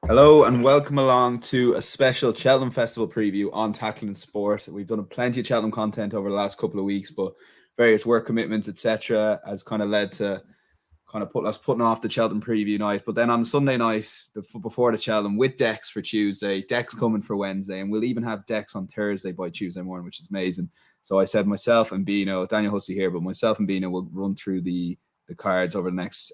Hello and welcome along to a special Cheltenham Festival preview on tackling and sport. We've done plenty of Cheltenham content over the last couple of weeks, but various work commitments, etc., has kind of led to put us putting off the Cheltenham preview night. But then on the Sunday night, before the Cheltenham, with decks for Tuesday, decks coming for Wednesday, and we'll even have decks on Thursday by Tuesday morning, which is amazing. So I said myself and Bino, Daniel Hussey here, but myself and Bino will run through the cards over the next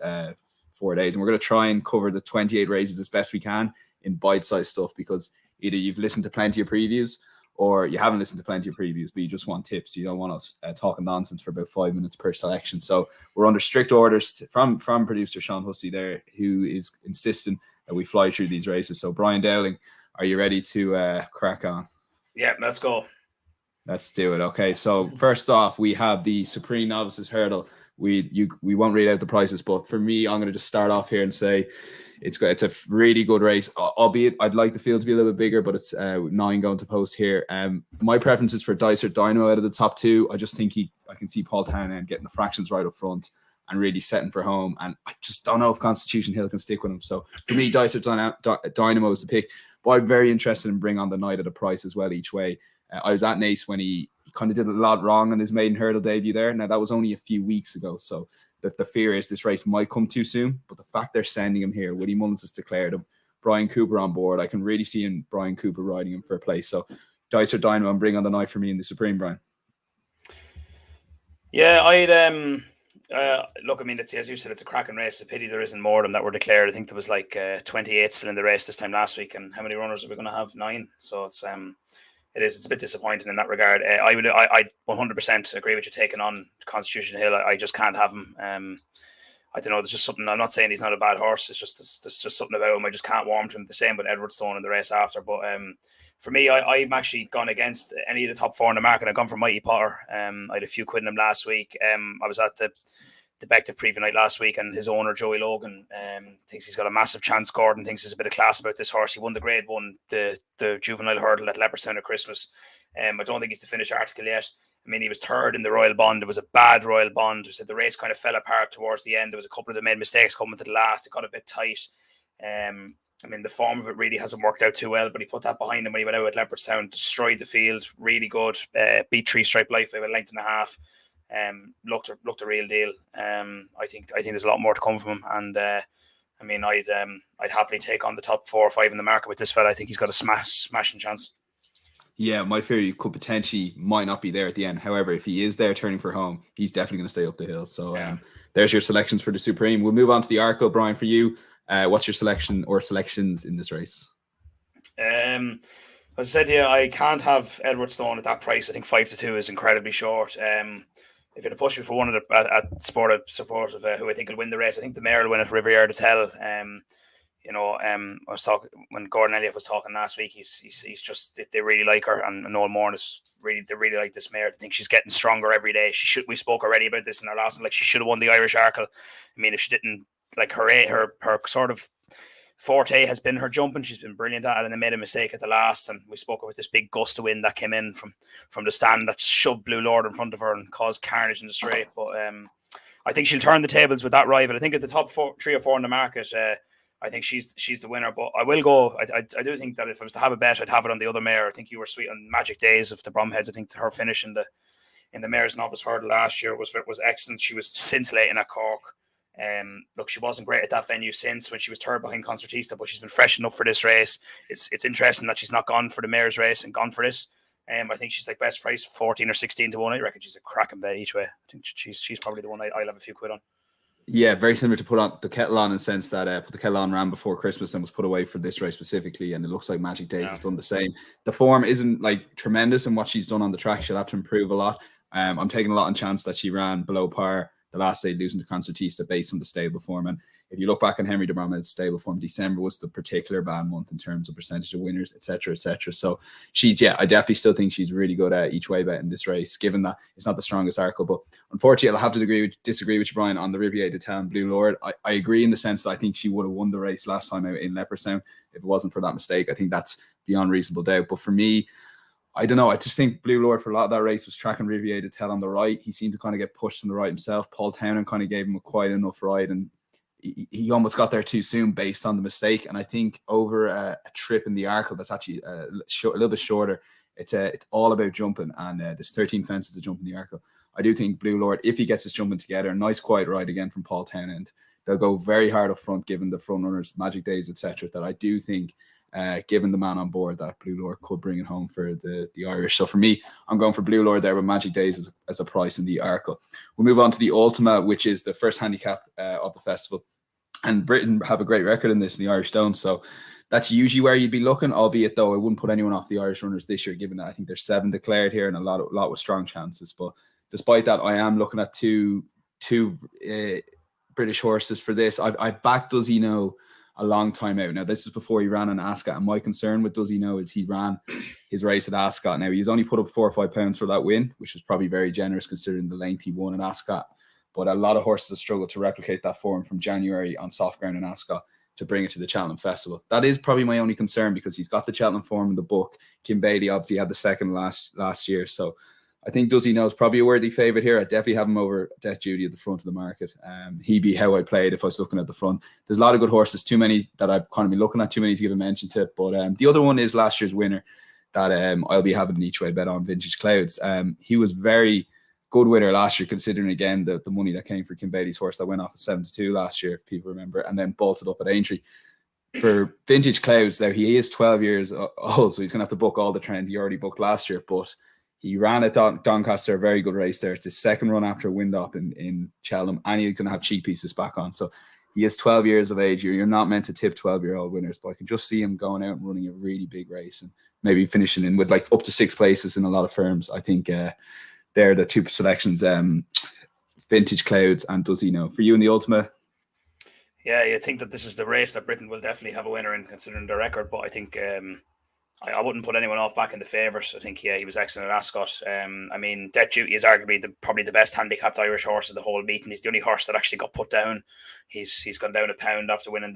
4 days, and we're going to try and cover the 28 races as best we can in bite-sized stuff, because either you've listened to plenty of previews or you haven't listened to plenty of previews, but you just want tips. You don't want us talking nonsense for about 5 minutes per selection. So we're under strict orders from producer Sean Hussey there, who is insisting that we fly through these races. So Brian Dowling, are you ready to crack on? Yeah, let's go. Let's do it. Okay, so first off, we have the Supreme Novices Hurdle. We won't read out the prices, but for me, I'm going to just start off here and say it's a really good race, albeit I'd like the field to be a little bit bigger, but it's 9 going to post here. My preference is for Dysart Dynamo out of the top 2. I just think I can see Paul Townend getting the fractions right up front and really setting for home. And I just don't know if Constitution Hill can stick with him. So for me, Dysart Dynamo is the pick. But I'm very interested in bring on the night at a price as well each way. I was at Naas when he kind of did a lot wrong on his maiden hurdle debut there. Now, that was only a few weeks ago, so the fear is this race might come too soon, but the fact they're sending him here, Woody Mullins has declared him, Brian Cooper on board, I can really see Brian Cooper riding him for a place. So Dysart Dynamo and bring on the night for me in the Supreme, Brian. Yeah, I'd look, I mean, it's, as you said, it's a cracking race. It's a pity there isn't more of them that were declared. I think there was like 28 still in the race this time last week, and how many runners are we going to have? 9. So it's a bit disappointing in that regard. I 100% agree with you taking on Constitution Hill. I just can't have him. I don't know. There's just something. I'm not saying he's not a bad horse. It's just there's just something about him. I just can't warm to him. The same with Edwardstone in the race after. But for me, I'm actually gone against any of the top 4 in the market. I've gone for Mighty Potter. I had a few quid in him last week. I was at the Bective preview night last week, and his owner Joey Logan thinks he's got a massive chance. Gordon thinks there's a bit of class about this horse. He won the Grade 1, the juvenile hurdle at Leopardstown at Christmas. I don't think he's the finished article yet. I mean, he was third in the Royal Bond. It was a bad Royal Bond. So the race kind of fell apart towards the end. There was a couple of them made mistakes coming to the last. It got a bit tight. I mean, the form of it really hasn't worked out too well, but he put that behind him when he went out at Leopardstown, destroyed the field, really good, beat Three Stripe Life by a length and a half. Looked a real deal. I think there's a lot more to come from him, and I mean, I'd happily take on the top 4 or 5 in the market with this fella. I think he's got a smashing chance. Yeah, my fear might not be there at the end. However, if he is there turning for home, he's definitely going to stay up the hill. So there's your selections for the Supreme. We'll move on to the Arkle. Brian, for you, what's your selection or selections in this race? As I said, I can't have Edwardstone at that price. I think 5-2 is incredibly short. If you'd have pushed me for one of the support of who I think will win the race, I think the mare will win at Riviere de Tell. I was talking when Gordon Elliott was talking last week. He's just, they really like her, and Noel Moore they really like this mare. I think she's getting stronger every day. We spoke already about this in our last one. Like, she should have won the Irish Arkle. I mean, if she didn't, like, her sort of forte has been her jumping. She's been brilliant at it, and they made a mistake at the last. And we spoke about this big gust of wind that came in from the stand that shoved Blue Lord in front of her and caused carnage in the straight. But I think she'll turn the tables with that rival. I think at the top 3 or 4 in the market, I think she's the winner. But I will go. I do think that if I was to have a bet, I'd have it on the other mare. I think you were sweet on Magic Days of the Bromheads. I think her finish in the Mare's Novice Hurdle last year was excellent. She was scintillating at Cork. Look, she wasn't great at that venue since when she was third behind Concertista, but she's been freshened up for this race. It's interesting that she's not gone for the mare's race and gone for this. I think she's like best price 14 or 16 to 1. I reckon she's a cracking bet each way. I think she's probably the one I'll have a few quid on. Yeah, very similar to put on the kettle on in the sense that put the kettle on ran before Christmas and was put away for this race specifically, and it looks like Magic Days has done the same. The form isn't like tremendous in what she's done on the track. She'll have to improve a lot. I'm taking a lot on chance that she ran below par the last day, losing to Concertista based on the stable form. And if you look back on Henry de Bromhead's stable form, December was the particular bad month in terms of percentage of winners, etc., etc. So I definitely still think she's really good at each way bet in this race, given that it's not the strongest Arkle. But unfortunately, I'll have to disagree with you, Brian, on the Riviere de Tell and Blue Lord. I agree in the sense that I think she would have won the race last time out in Leopardstown if it wasn't for that mistake. I think that's beyond reasonable doubt. But for me, I don't know. I just think Blue Lord for a lot of that race was tracking Riviere de Tell on the right. He seemed to kind of get pushed on the right himself. Paul Townend kind of gave him a quiet enough ride, and he almost got there too soon based on the mistake. And I think over a trip in the Arkle that's actually a little bit shorter, it's all about jumping, and there's 13 fences to jump in the Arkle. I do think Blue Lord, if he gets his jumping together, a nice quiet ride again from Paul Townend, they'll go very hard up front, given the front runners, Magic Days, etc. That I do think, given the man on board, that Blue Lord could bring it home for the Irish. So for me, I'm going for Blue Lord there with Magic Days as a price in the Arkle. We'll move on to the Ultima, which is the first handicap of the festival. And Britain have a great record in this in the Irish Stone. So that's usually where you'd be looking, albeit though I wouldn't put anyone off the Irish runners this year, given that I think there's 7 declared here and a lot with strong chances. But despite that, I am looking at two British horses for this. I backed Does He Know a long time out. Now, this is before he ran on Ascot, and my concern with Does He Know is he ran his race at Ascot. Now, he's only put up £4 or £5 for that win, which was probably very generous considering the length he won at Ascot. But a lot of horses have struggled to replicate that form from January on soft ground in Ascot to bring it to the Cheltenham Festival. That is probably my only concern, because he's got the Cheltenham form in the book. Kim Bailey obviously had the second last year, so I think Does He Know is probably a worthy favourite here. I definitely have him over Death Duty at the front of the market. He'd be how I played if I was looking at the front. There's a lot of good horses, too many that I've kind of been looking at, too many to give a mention to. But the other one is last year's winner that I'll be having an each way bet on, Vintage Clouds. He was very good winner last year, considering again the money that came for Kim Bailey's horse that went off at 7-2 last year, if people remember, and then bolted up at Aintree. For Vintage Clouds, though, he is 12 years old, so he's going to have to book all the trends he already booked last year, but he ran at Doncaster, a very good race there. It's his second run after a wind-up in Cheltenham, and he's going to have cheap pieces back on. So he is 12 years of age. You're not meant to tip 12-year-old winners, but I can just see him going out and running a really big race and maybe finishing in with like up to 6 places in a lot of firms. I think they're the 2 selections, Vintage Clouds and Does He Know. For you in the Ultima? Yeah, you think that this is the race that Britain will definitely have a winner in, considering the record, but I think I wouldn't put anyone off back in the favourites. I think, he was excellent at Ascot. I mean, Death Duty is arguably probably the best handicapped Irish horse of the whole meeting. He's the only horse that actually got put down. He's gone down £1 after winning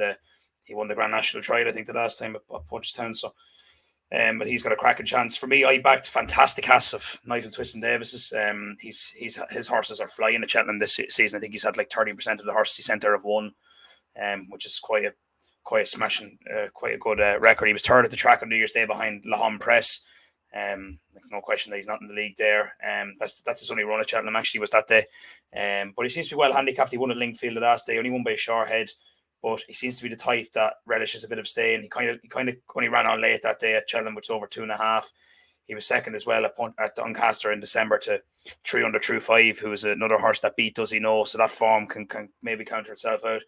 he won the Grand National Trial, I think, the last time at Punchestown. So, but he's got a cracking chance. For me, I backed Fantastic Ass of Nigel Twiston-Davis's. His horses are flying at Cheltenham this season. I think he's had like 30% of the horses he sent there have won, which is quite a smashing, quite a good record. He was third at the track on New Year's Day behind Lahom Press. No question that he's not in the league there. That's his only run at Cheltenham, actually, was that day. But he seems to be well handicapped. He won at Lingfield the last day, only won by a short head, but he seems to be the type that relishes a bit of staying. He kind of only ran on late that day at Cheltenham, which was over 2.5. He was second as well at Doncaster in December to 3 under True 5, who is another horse that beat Does He Know, so that form can maybe counter itself out.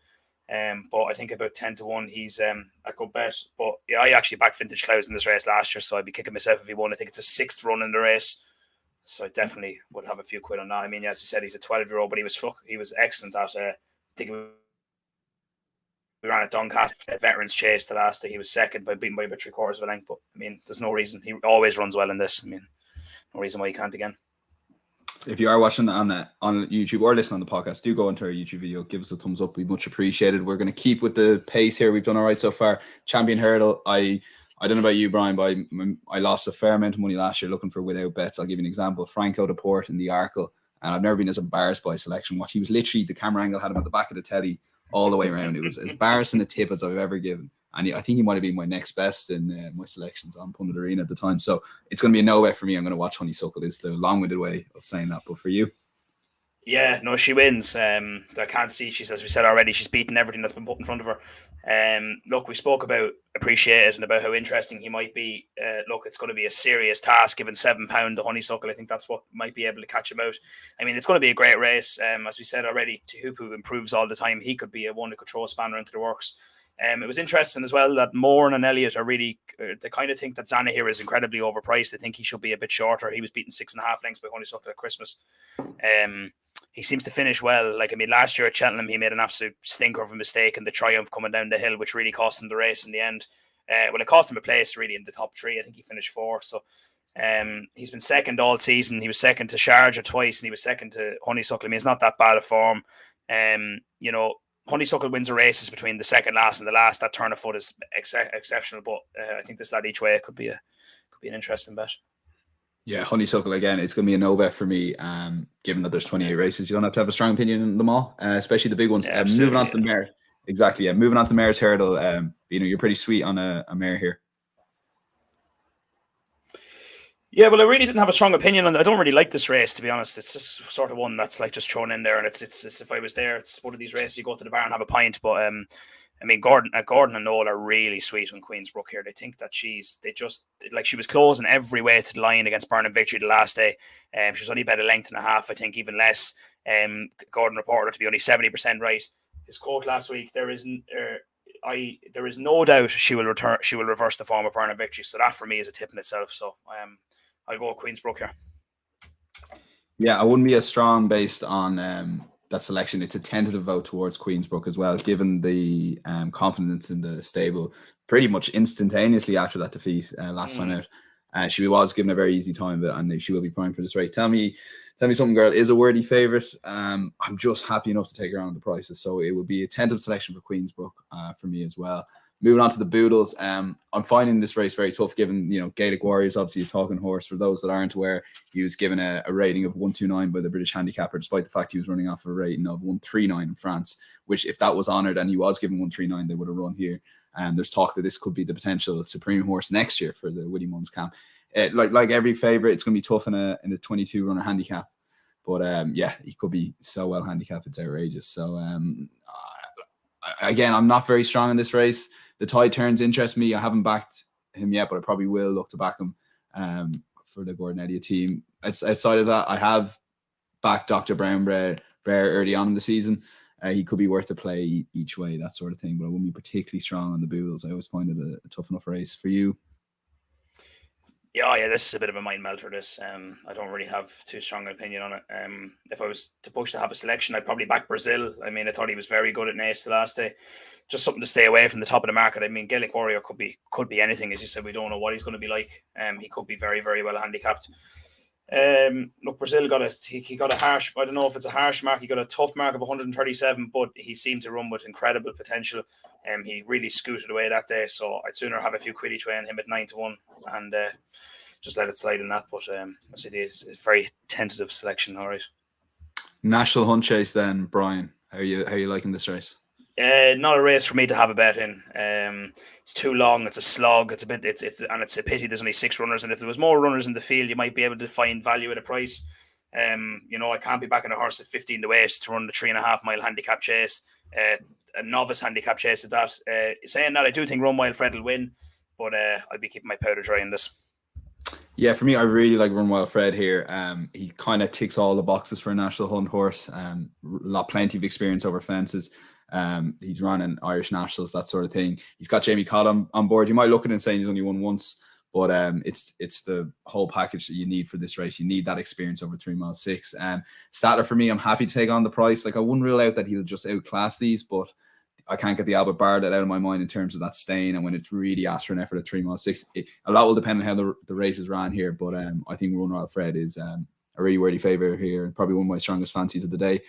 But I think about 10-1, he's a good bet. But yeah, I actually backed Vintage Clouds in this race last year, so I'd be kicking myself if he won. I think it's a 6th run in the race, so I definitely would have a few quid on that. I mean, as you said, he's a 12-year-old, but he was excellent at. I think we ran at Doncaster, Veterans Chase the last day. He was second, beaten by about 3/4 of a length. But I mean, there's no reason. He always runs well in this. I mean, no reason why he can't again. If you are watching on YouTube or listening on the podcast, do go into our YouTube video. Give us a thumbs up. We'd much appreciated. We're going to keep with the pace here. We've done all right so far. Champion Hurdle. I don't know about you, Brian, but I lost a fair amount of money last year looking for without bets. I'll give you an example. Franco de Port in the Arkle. And I've never been as embarrassed by a selection watch. He was literally, the camera angle had him at the back of the telly all the way around. It was as embarrassing a tip as I've ever given. And I think he might have been my next best in my selections on Pundit Arena at the time. So it's going to be a no bet for me. I'm going to watch Honeysuckle. Is the long-winded way of saying that. But for you? Yeah, no, she wins. I can't see. As we said already, she's beaten everything that's been put in front of her. Look, we spoke about Appreciated and about how interesting he might be. Look, it's going to be a serious task given £7 to Honeysuckle. I think that's what might be able to catch him out. I mean, it's going to be a great race. As we said already, Tehupu improves all the time. He could be one who could throw a spanner into the works. It was interesting as well that Moore and Elliott are really, they kind of think that Zanahiyr is incredibly overpriced. They think he should be a bit shorter. He was beaten 6.5 lengths by Honeysuckle at Christmas. He seems to finish well. Like, I mean, last year at Cheltenham, he made an absolute stinker of a mistake in the Triumph coming down the hill, which really cost him the race in the end. Well, it cost him a place really in the top 3. I think he finished 4th. So he's been second all season. He was second to Sharjah twice, and he was second to Honeysuckle. I mean, it's not that bad a form. You know, Honeysuckle wins the races between the second last and the last. That turn of foot is exceptional, but I think this lad each way could be an interesting bet. Yeah, Honeysuckle again. It's going to be a no bet for me. Given that there's 28 races, you don't have to have a strong opinion in them all, especially the big ones. Yeah, moving on to the mare. Exactly. Yeah. Moving on to Mare's Hurdle. You're pretty sweet on a mare here. Yeah, well, I really didn't have a strong opinion on it. I don't really like this race, to be honest. It's just sort of one that's like just thrown in there, and it's if I was there, it's one of these races you go to the bar and have a pint. But I mean, Gordon and Noel are really sweet on Queensbrook here. They think that she was closing every way to the line against Burning Victory the last day. She was only about a length and a half, I think, even less. Gordon reported her to be only 70% right. His quote last week: there is no doubt she will return. She will reverse the form of Burning Victory. So that for me is a tip in itself. So I'll go Queensbrook here. Yeah, I wouldn't be as strong based on that selection. It's a tentative vote towards Queensbrook as well, given the confidence in the stable pretty much instantaneously after that defeat last time out. She was given a very easy time, and she will be primed for this race. Tell me something, girl. Is a worthy favourite? I'm just happy enough to take her on the prices, so it would be a tentative selection for Queensbrook for me as well. Moving on to the Boodles, I'm finding this race very tough given, Gaelic Warriors, obviously a talking horse. For those that aren't aware, he was given a rating of 129 by the British handicapper, despite the fact he was running off a rating of 139 in France, which if that was honoured and he was given 139, they would have run here. And there's talk that this could be the potential supreme horse next year for the Willie Munn's camp. Like every favourite, it's going to be tough in a 22 runner handicap. But he could be so well handicapped, it's outrageous. So again, I'm not very strong in this race. The Tide Turns interest me. I haven't backed him yet, but I probably will look to back him for the Gordon Elliott team. Outside of that, I have backed Dr. Brown Bear early on in the season. He could be worth a play each way, that sort of thing, but I wouldn't be particularly strong on the Boodles. I always find it a tough enough race. For you? Yeah, this is a bit of a mind melter. This, I don't really have too strong an opinion on it. If I was to push to have a selection, I'd probably back Brazil. I mean, I thought he was very good at Naas the last day. Just something to stay away from the top of the market. I mean, Gaelic Warrior could be anything, as you said. We don't know what he's going to be like. He could be very, very well handicapped. Look, Brazil he got a harsh. I don't know if it's a harsh mark. He got a tough mark of 137, but he seemed to run with incredible potential. He really scooted away that day. So I'd sooner have a few quid each way on him at 9-1 and just let it slide in that. But as it is, it's a very tentative selection. All right. National Hunt Chase then, Brian. How are you liking this race? Not a race for me to have a bet in. It's too long. It's a slog. It's a pity there's only 6 runners. And if there was more runners in the field, you might be able to find value at a price. I can't be backing a horse at 15 to 8 to run the 3.5 mile handicap chase. A novice handicap chase at that. Saying that, I do think Run Wild Fred will win, but I'll be keeping my powder dry in this. Yeah, for me, I really like Run Wild Fred here. He kind of ticks all the boxes for a national hunt horse. Plenty of experience over fences. He's running Irish nationals, that sort of thing. He's got Jamie Codd on board. You might look at it and say he's only won once, but it's the whole package that you need for this race. You need that experience over 3 miles 6. Statler for me, I'm happy to take on the price. Like, I wouldn't rule out that he'll just outclass these, but I can't get the Albert Bartlett out of my mind in terms of that staying. And when it's really asked for an effort at 3 miles 6, a lot will depend on how the race is ran here. But I think Run Wild Fred is a really worthy favourite here, and probably one of my strongest fancies of the day.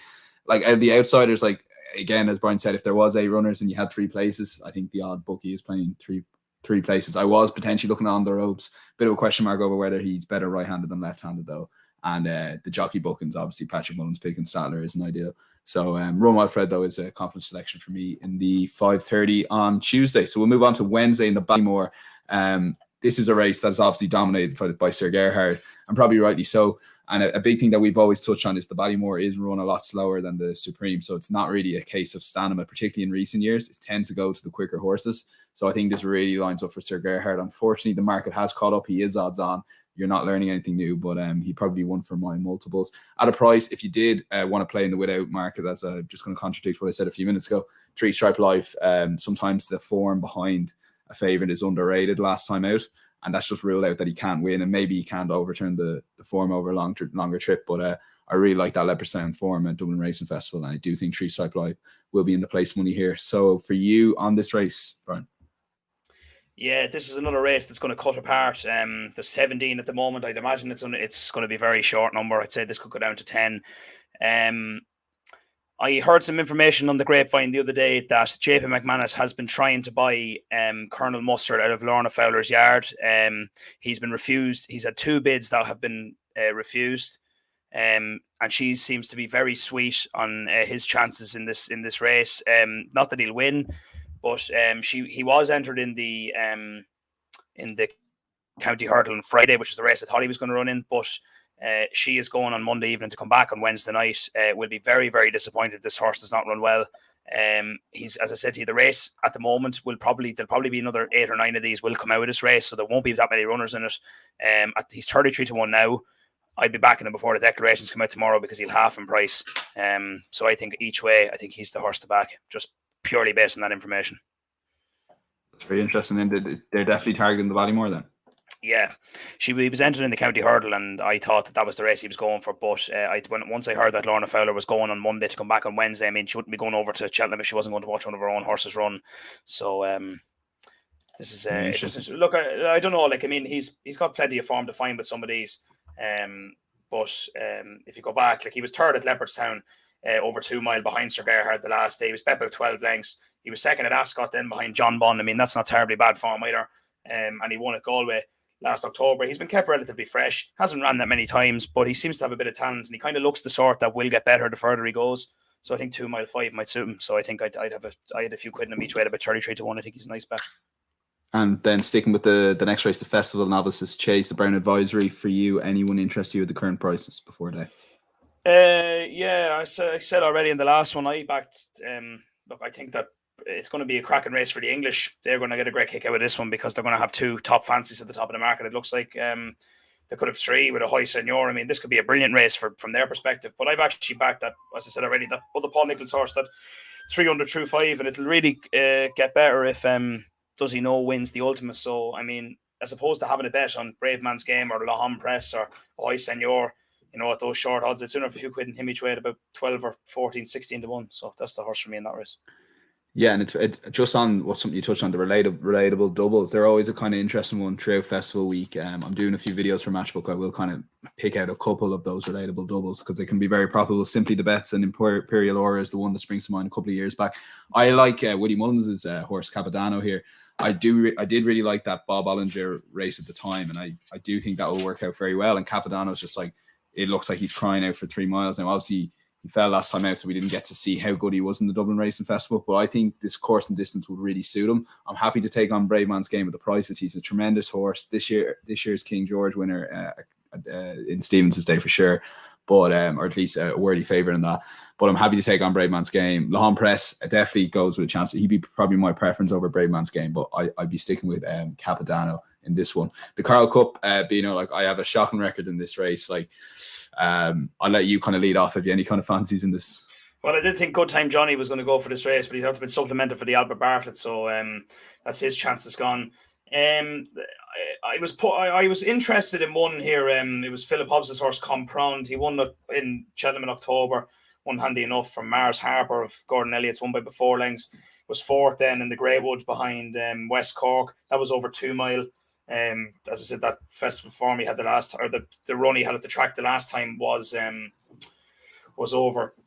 Like, out of the outsiders, like, again, as Brian said, if there was 8 runners and you had 3 places, I think the odd bookie is playing three places. I was potentially looking on the ropes. Bit of a question mark over whether he's better right-handed than left-handed, though. And the jockey bookings, obviously, Patrick Mullins picking Statler isn't ideal. So Run Wild Fred, though, is a confident selection for me in the 5:30 on Tuesday. So we'll move on to Wednesday in the Ballymore. This is a race that's obviously dominated by Sir Gerhard, and probably rightly so. And a big thing that we've always touched on is the Ballymore is run a lot slower than the Supreme. So it's not really a case of stamina, particularly in recent years. It tends to go to the quicker horses. So I think this really lines up for Sir Gerhard. Unfortunately, the market has caught up. He is odds on. You're not learning anything new, but he probably won for my multiples. At a price, if you did want to play in the without market, as I'm just going to contradict what I said a few minutes ago, 3 Stripe Life, sometimes the form behind a favourite is underrated last time out. And that's just ruled out that he can't win, and maybe he can't overturn the form over a longer trip. But I really like that Leopardstown form at Dublin Racing Festival, and I do think 3 Stripe Life will be in the place money here. So for you on this race, Brian? Yeah, this is another race that's going to cut apart. There's 17 at the moment. I'd imagine it's going to be a very short number. I'd say this could go down to 10. I heard some information on the grapevine the other day that JP McManus has been trying to buy Colonel Mustard out of Lorna Fowler's yard. He's been refused. He's had 2 bids that have been refused. and she seems to be very sweet on his chances in this race. Not that he'll win, but he was entered in the County Hurdle on Friday, which is the race I thought he was going to run in, but she is going on Monday evening to come back on Wednesday night. Will be very, very disappointed if this horse does not run well. He's, as I said to you, the race at the moment there'll probably be another 8 or 9 of these will come out of this race, so there won't be that many runners in it. He's 33-1 now. I'd be backing him before the declarations come out tomorrow because he'll half in price. So I think each way, I think he's the horse to back, just purely based on that information. It's very interesting. And they're definitely targeting the Ballymore then. Yeah, he was entered in the County Hurdle, and I thought that was the race he was going for. But once I heard that Lorna Fowler was going on Monday to come back on Wednesday, I mean, she wouldn't be going over to Cheltenham if she wasn't going to watch one of her own horses run. So this is look. I don't know. Like, I mean, he's got plenty of form to find with some of these. But if you go back, like, he was third at Leopardstown, over 2 mile behind Sir Gerhard the last day. He was bet by 12 lengths. He was second at Ascot, then behind John Bond. I mean, that's not terribly bad form either. And he won at Galway last October. He's been kept relatively fresh, hasn't ran that many times, but he seems to have a bit of talent, and he kind of looks the sort that will get better the further he goes. So I think 2 mile 5 might suit him. So I think I had a few quid in him each way at about 33-1. I think he's a nice bet. And then sticking with the next race, the Festival Novices Chase, the Brown Advisory, for you, anyone interest you at the current prices before day? Yeah, I said already in the last one, I backed. Look, I think that it's going to be a cracking race for the English. They're going to get a great kick out of this one because they're going to have 2 top fancies at the top of the market. It looks like they could have 3 with a high senior. I mean, this could be a brilliant race from their perspective. But I've actually backed that, as I said already, that other Paul Nichols horse, that 300 through 5, and it'll really get better if Does He Know wins the Ultima. So, I mean, as opposed to having a bet on Brave Man's Game or La Homme Press or High Senior, you know, at those short odds, I'd sooner have a few quid in him each way at about 12 or 14, 16-1. So that's the horse for me in that race. Yeah, and it's just on what's something you touched on, the relatable doubles. They're always a kind of interesting one throughout festival week. I'm doing a few videos for Matchbook. I will kind of pick out a couple of those relatable doubles because they can be very profitable. Simply the Bets and Imperial Aura is the one that springs to mind a couple of years back. I like Woody Mullins' horse Capadano here. I did really like that Bob Ollinger race at the time, and I do think that will work out very well. And Capadano's just like, it looks like he's crying out for 3 miles now. Obviously, he fell last time out, so we didn't get to see how good he was in the Dublin Racing Festival. But I think this course and distance would really suit him. I'm happy to take on Brave Man's Game at the prices. He's a tremendous horse. This year's King George winner in Stevenson's Day for sure, but or at least a worthy favourite in that. But I'm happy to take on Brave Man's Game. La Homme Press definitely goes with a chance. He'd be probably my preference over Brave Man's Game, but I'd be sticking with Capadano in this one. The Carl Cup, like, I have a shocking record in this race. Like, I'll let you kind of lead off. Have you any kind of fancies in this? Well, I did think Good Time Johnny was going to go for this race, but he's had to be supplemented for the Albert Bartlett, so that's his chance has gone. I was interested in one here. It was Philip Hobbs' horse Comprond. He won in Cheltenham in October. Won handy enough from Mars Harper of Gordon Elliott's, won by 4 lengths. Was 4th then in the Greywood behind West Cork. That was over 2 mile. As I said, that festival form he had the run he had at the track the last time was over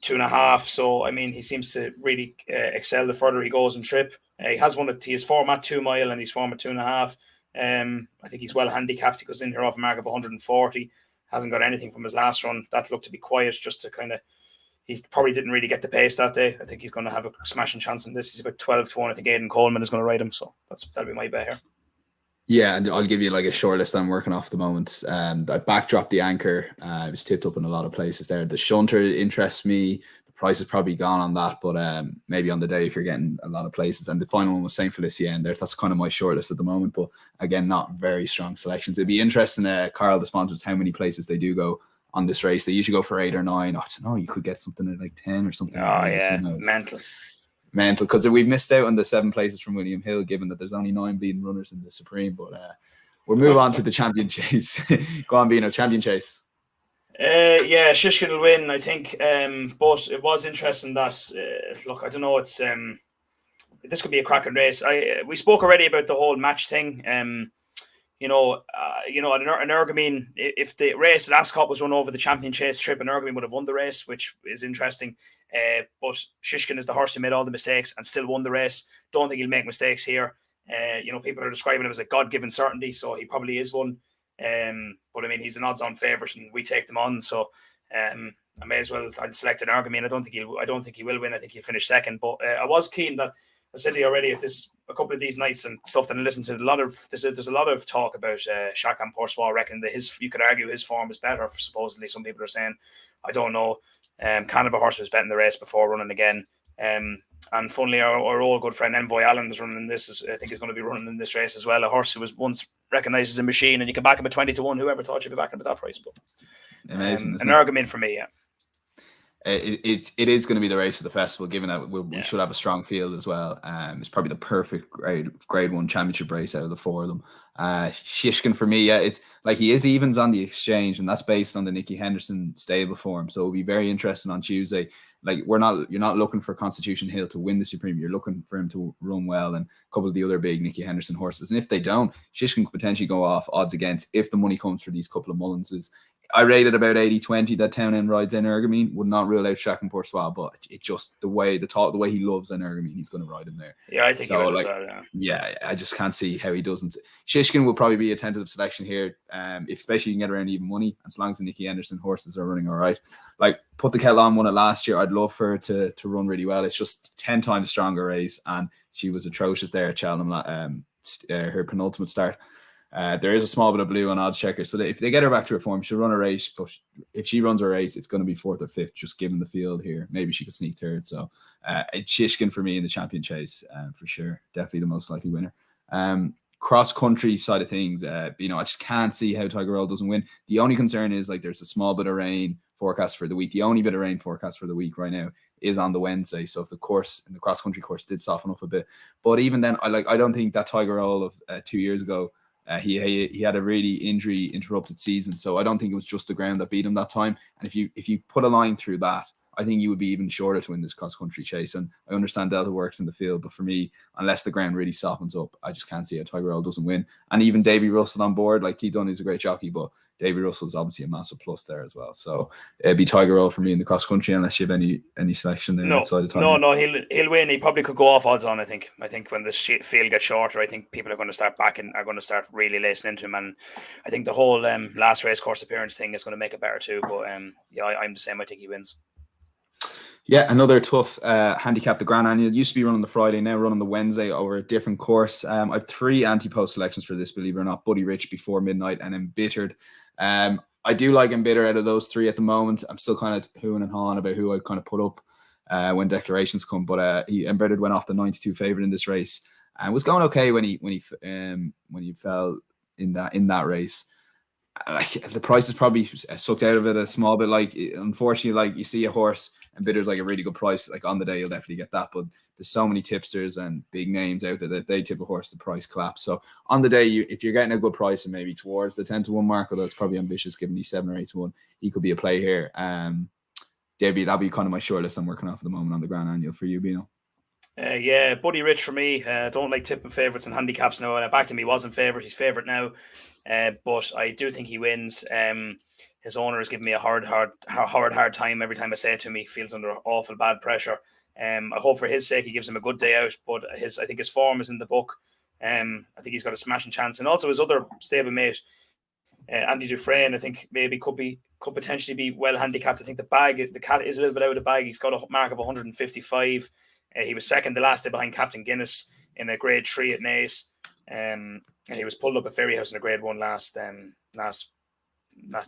2.5. So I mean, he seems to really excel the further he goes in trip. He has his form at 2 mile and his form at 2.5. I think he's well handicapped. He goes in here off a mark of 140. Hasn't got anything from his last run. That looked to be quiet, just to kind of. He probably didn't really get the pace that day. I think he's going to have a smashing chance in this. He's about 12-1. I think Aidan Coleman is going to ride him. So that'll be my bet here. Yeah, and I'll give you like a short list I'm working off at the moment. I backdropped the Anchor. It was tipped up in a lot of places there. The Shunter interests me. The price is probably gone on that, but maybe on the day if you're getting a lot of places. And the final one was St. Felicien there. That's kind of my short list at the moment, but again, not very strong selections. It'd be interesting, Carl, the sponsors, how many places they do go on this race. They usually go for 8 or 9. I don't know, you could get something at like 10 or something. Oh, yeah, mental, because we've missed out on the 7 places from William Hill, given that there's only 9 bleeding runners in the Supreme. But we'll move on to the Champion Chase. Go on, Bino, Champion Chase. Yeah, Shishkin will win, I think. But it was interesting that look, I don't know, it's this could be a cracking race. We spoke already about the whole match thing. An Ergamine, if the race at Ascot was run over the Champion Chase trip, an Ergamine would have won the race, which is interesting. But Shishkin is the horse who made all the mistakes and still won the race. Don't think he'll make mistakes here. People are describing him as a God-given certainty, so he probably is one. But I mean, he's an odds-on favourite, and we take them on. So I may as well. I'd select an Arkle. I don't think he will win. I think he'll finish second. But I was keen that I said to you already at a couple of these nights and stuff that I listened to. There's a lot of talk about Chacun Poursois. I reckon that you could argue his form is better. Supposedly, some people are saying. I don't know. Kind of a horse was betting the race before running again. And funnily, our old good friend Envoy Allen is running in this. I think he's going to be running in this race as well. A horse who was once recognised as a machine, and you can back him at 20-1. Whoever thought you'd be backing him at that price? But amazing. An argument for me, yeah. It is going to be the race of the festival, given that we should have a strong field as well. It's probably the perfect grade 1 championship race out of the 4 of them. Shishkin for me, it's like he is evens on the exchange, and that's based on the Nicky Henderson stable form. So it'll be very interesting on Tuesday. Like you're not looking for Constitution Hill to win the Supreme. You're looking for him to run well, and a couple of the other big Nicky Henderson horses. And if they don't, Shishkin could potentially go off odds against if the money comes for these couple of Mullinses. I rated about 80-20 that Townend rides Energumene. Would not rule out Chacun Poursois, but it just the way he loves Energumene, he's going to ride him there. Yeah, I think so. He will like, as well, yeah, I just can't see how he doesn't. Shishkin will probably be a tentative selection here, especially you can get around even money, as long as the Nicky Henderson horses are running all right. Like Put the Kettle On won it last year. I'd love for her to run really well. It's just 10 times stronger race, and she was atrocious there at Cheltenham. Her penultimate start. There is a small bit of blue on odds checker, so that if they get her back to her form, she'll run a race. But if she runs a race, it's going to be 4th or 5th, just given the field here. Maybe she could sneak 3rd. So it's Shishkin for me in the champion chase, for sure. Definitely the most likely winner. Cross country side of things, I just can't see how Tiger Roll doesn't win. The only concern is like there's a small bit of rain forecast for the week. The only bit of rain forecast for the week right now is on the Wednesday. So if the course in the cross country course did soften up a bit, but even then, I don't think that Tiger Roll of 2 years ago. He had a really injury interrupted season, so I don't think it was just the ground that beat him that time. And if you put a line through that, I think you would be even shorter to win this cross country chase. And I understand Delta works in the field, but for me, unless the ground really softens up, I just can't see how Tiger Roll doesn't win. And even Davy Russell on board, like Keith Dunn is a great jockey, but Davy Russell is obviously a massive plus there as well. So it'd be Tiger Roll for me in the cross country, unless you have any selection there outside of Tiger. No, he'll win. He probably could go off odds on. I think when the field gets shorter, I think people are going to start really lacing into him, and I think the whole last race course appearance thing is going to make it better too. But I'm the same. I think he wins. Yeah, another tough handicap. The Grand Annual used to be running the Friday, now running the Wednesday over a different course. I have 3 anti-post selections for this, believe it or not. Buddy Rich before midnight and Embittered. I do like Embittered out of those 3 at the moment. I'm still kind of hooing and hawing about who I kind of put up when declarations come, but Embittered went off the 92 favourite in this race and was going okay when he fell in that race. The price is probably sucked out of it a small bit. Like, unfortunately, like you see a horse and Bitter's like a really good price. Like on the day, you'll definitely get that. But there's so many tipsters and big names out there that if they tip a horse, the price collapse. So on the day, if you're getting a good price and maybe towards the 10-1 mark, although it's probably ambitious given these 7 or 8-1, he could be a play here. That'd be kind of my short list I'm working off at the moment on the Grand Annual for you, Bino. Yeah, Buddy Rich for me. Don't like tipping favourites and handicaps now. And back to me, wasn't favourite. He's favourite now. But I do think he wins. His owner is giving me a hard time every time I say it to him. He feels under awful bad pressure. I hope for his sake he gives him a good day out. But I think his form is in the book. I think he's got a smashing chance. And also his other stablemate, Andy Dufresne, I think maybe could potentially be well handicapped. I think the cat is a little bit out of the bag. He's got a mark of 155. He was second the last day behind Captain Guinness in a grade 3 at Naas. He was pulled up at Ferryhouse in a grade 1 last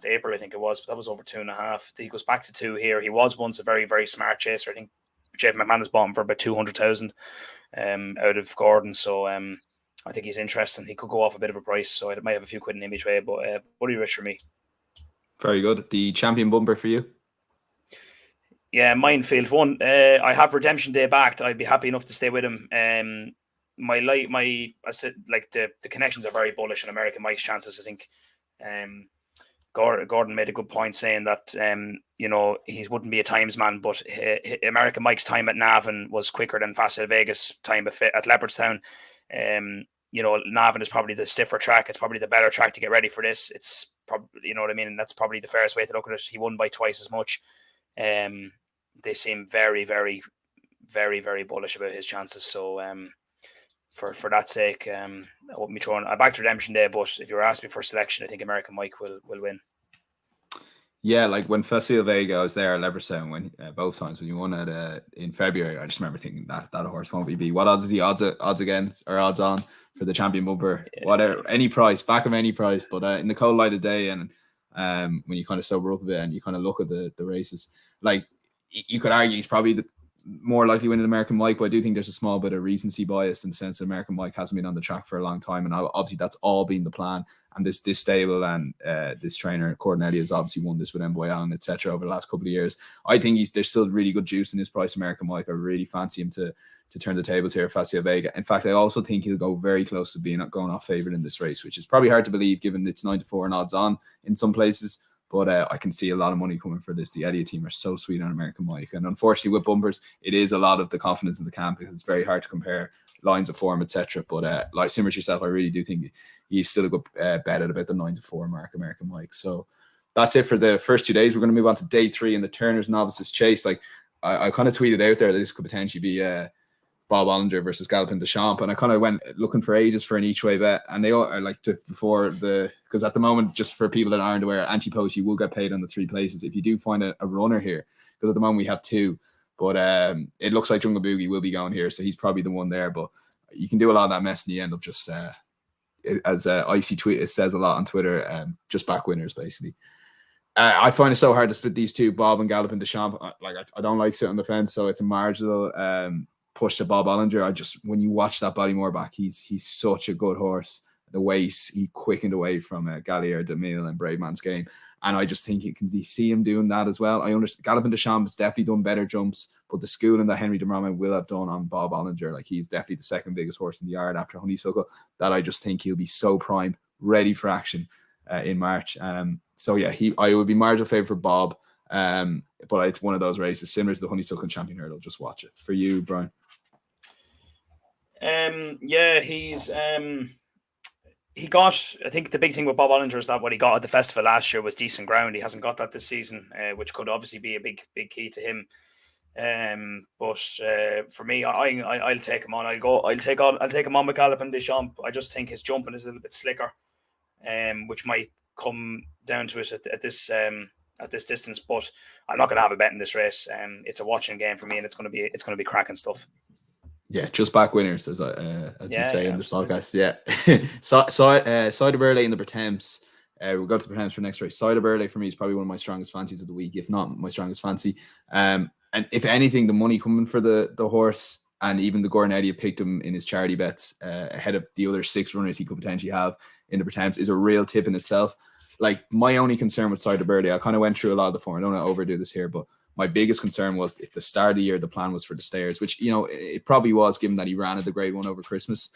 April, I think it was, but that was over 2.5. He goes back to 2 here. He was once a very, very smart chaser. I think Jeff McManus bought him for about 200,000 out of Gordon. So I think he's interesting. He could go off a bit of a price, so I might have a few quid in him each way, but Buddy Rich for me. Very good. The champion bumper for you? Yeah, Minefield one. I have Redemption Day backed. I'd be happy enough to stay with him. I said, like the connections are very bullish on American Mike's chances. I think Gordon made a good point saying that he wouldn't be a times man, but American Mike's time at Navan was quicker than Fast Vegas time at Leopardstown. Navan is probably the stiffer track. It's probably the better track to get ready for this. It's probably, you know what I mean, and that's probably the fairest way to look at it. He won by twice as much. They seem very, very, very, very bullish about his chances. So for that sake, I wouldn't be throwing. I backed Redemption Day, but if you were asking me for a selection, I think American Mike will win. Yeah, like when Festival Vega, I was there at Leverstown when both times when you won it in February. I just remember thinking that horse won't be beat. What odds is the odds against or odds on for the champion bumper? Whatever, any price, back of any price. But in the cold light of day and when you kind of sober up a bit and you kind of look at the races, like you could argue he's probably the more likely win an American Mike, but I do think there's a small bit of recency bias in the sense that American Mike hasn't been on the track for a long time, and obviously that's all been the plan. And this stable and this trainer, Cornelli, has obviously won this with Mboy Allen, etc. over the last couple of years. I think there's still really good juice in his price, American Mike. I really fancy him to turn the tables here at Fascia Vega. In fact, I also think he'll go very close to being going off favourite in this race, which is probably hard to believe given it's 9-4 and odds on in some places. But I can see a lot of money coming for this. The Elliott team are so sweet on American Mike. And unfortunately, with bumpers, it is a lot of the confidence in the camp because it's very hard to compare lines of form, etc. But like similar to yourself, I really do think he's still a good bet at about the 9-4 mark, American Mike. So that's it for the first 2 days. We're going to move on to day 3 in the Turner's Novices Chase. Like I kind of tweeted out there that this could potentially be Bob Ollinger versus Galopin Deschamps, and I kind of went looking for ages for an each way bet, and they all are like because at the moment, just for people that aren't aware, anti-post you will get paid on the 3 places if you do find a runner here, because at the moment we have 2, but it looks like Jungle Boogie will be going here, so he's probably the one there. But you can do a lot of that mess and you end up just as Icy tweet, it says a lot on Twitter, just back winners basically. I find it so hard to split these 2, Bob and Galopin Deschamps. I don't like sitting on the fence, so it's a marginal push to Bob Ollinger. When you watch that Ballymore back, he's such a good horse. The way he quickened away from Gallier, DeMille and Brave Man's Game, and I just think you can see him doing that as well. I understand Galopin Deschamps has definitely done better jumps, but the schooling that Henry de Marman will have done on Bob Ollinger, like he's definitely the second biggest horse in the yard after Honeysuckle, that I just think he'll be so prime, ready for action in March. So yeah, I would be marginal favourite for Bob, but it's one of those races similar to the Honeysuckle Champion Hurdle. Just watch it. For you, Brian. Yeah, he got, I think the big thing with Bob Ollinger is that what he got at the festival last year was decent ground. He hasn't got that this season, which could obviously be a big key to him. But for me, I'll take him on. I'll take him on with Galopin Deschamps. I just think his jumping is a little bit slicker, which might come down to it at this distance. But I'm not going to have a bet in this race. It's a watching game for me, and it's going to be cracking stuff. Yeah, just back winners, as you say in this podcast. Yeah. Cider Burley in the Pertemps. We'll go to the Pertemps for next race. Cider Burley for me is probably one of my strongest fancies of the week, if not my strongest fancy. And if anything, the money coming for the horse, and even the Gordon Eddy picked him in his charity bets ahead of the other 6 runners he could potentially have in the Pertemps, is a real tip in itself. Like, my only concern with Cider Burley, I kind of went through a lot of the form. I don't want to overdo this here, but my biggest concern was if the start of the year the plan was for the stairs, which it probably was, given that he ran at the Grade 1 over Christmas.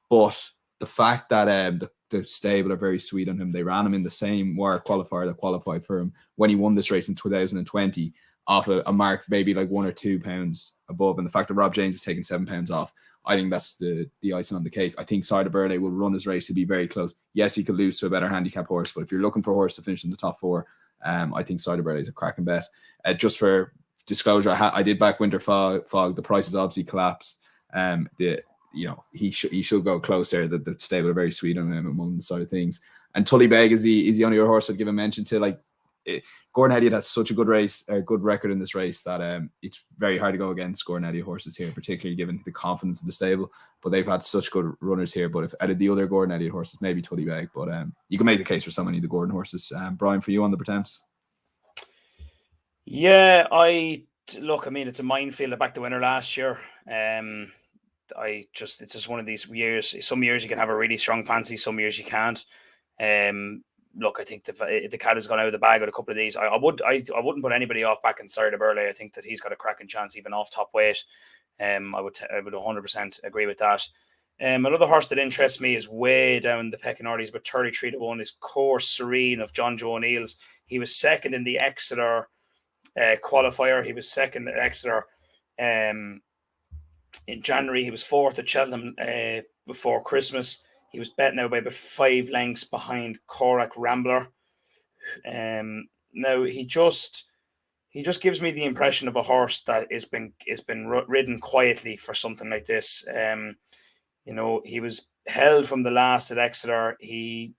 But the fact that the stable are very sweet on him, they ran him in the same wire qualifier that qualified for him when he won this race in 2020 off a mark maybe like 1 or 2 pounds above, and the fact that Rob James is taking 7 pounds off, I think that's the icing on the cake. I think Cider Burley will run his race to be very close. Yes, he could lose to a better handicap horse, but if you're looking for a horse to finish in the top 4, I think Cider Burley is a cracking bet. Just for disclosure, I did back Winter Fog. The prices obviously collapsed. He should go close there. The stable are very sweet on him among the side of things. And Tully Beg is the only other horse I'd give a mention to. Like, Gordon Elliott has such a good record in this race that it's very hard to go against Gordon Elliott horses here, particularly given the confidence of the stable. But they've had such good runners here. But if out of the other Gordon Elliott horses, maybe Tully Beg. But you can make the case for so many of the Gordon horses. Brian, for you on the Pertemps? Yeah, it's a minefield. I backed the winner last year. It's just one of these years. Some years you can have a really strong fancy, some years you can't. I think the cat has gone out of the bag with a couple of these. I wouldn't put anybody off back in Cider Burley. I think that he's got a cracking chance even off top weight. I would 100% agree with that. Another horse that interests me is way down the pecking order. He's about 33-1. Is Course Serene of John Joe O'Neill's. He was second in the Exeter qualifier. He was second at Exeter in January. He was 4th at Cheltenham before Christmas. He was bet now by about 5 lengths behind Korak Rambler. Now he just gives me the impression of a horse that has been ridden quietly for something like this. He was held from the last at Exeter. He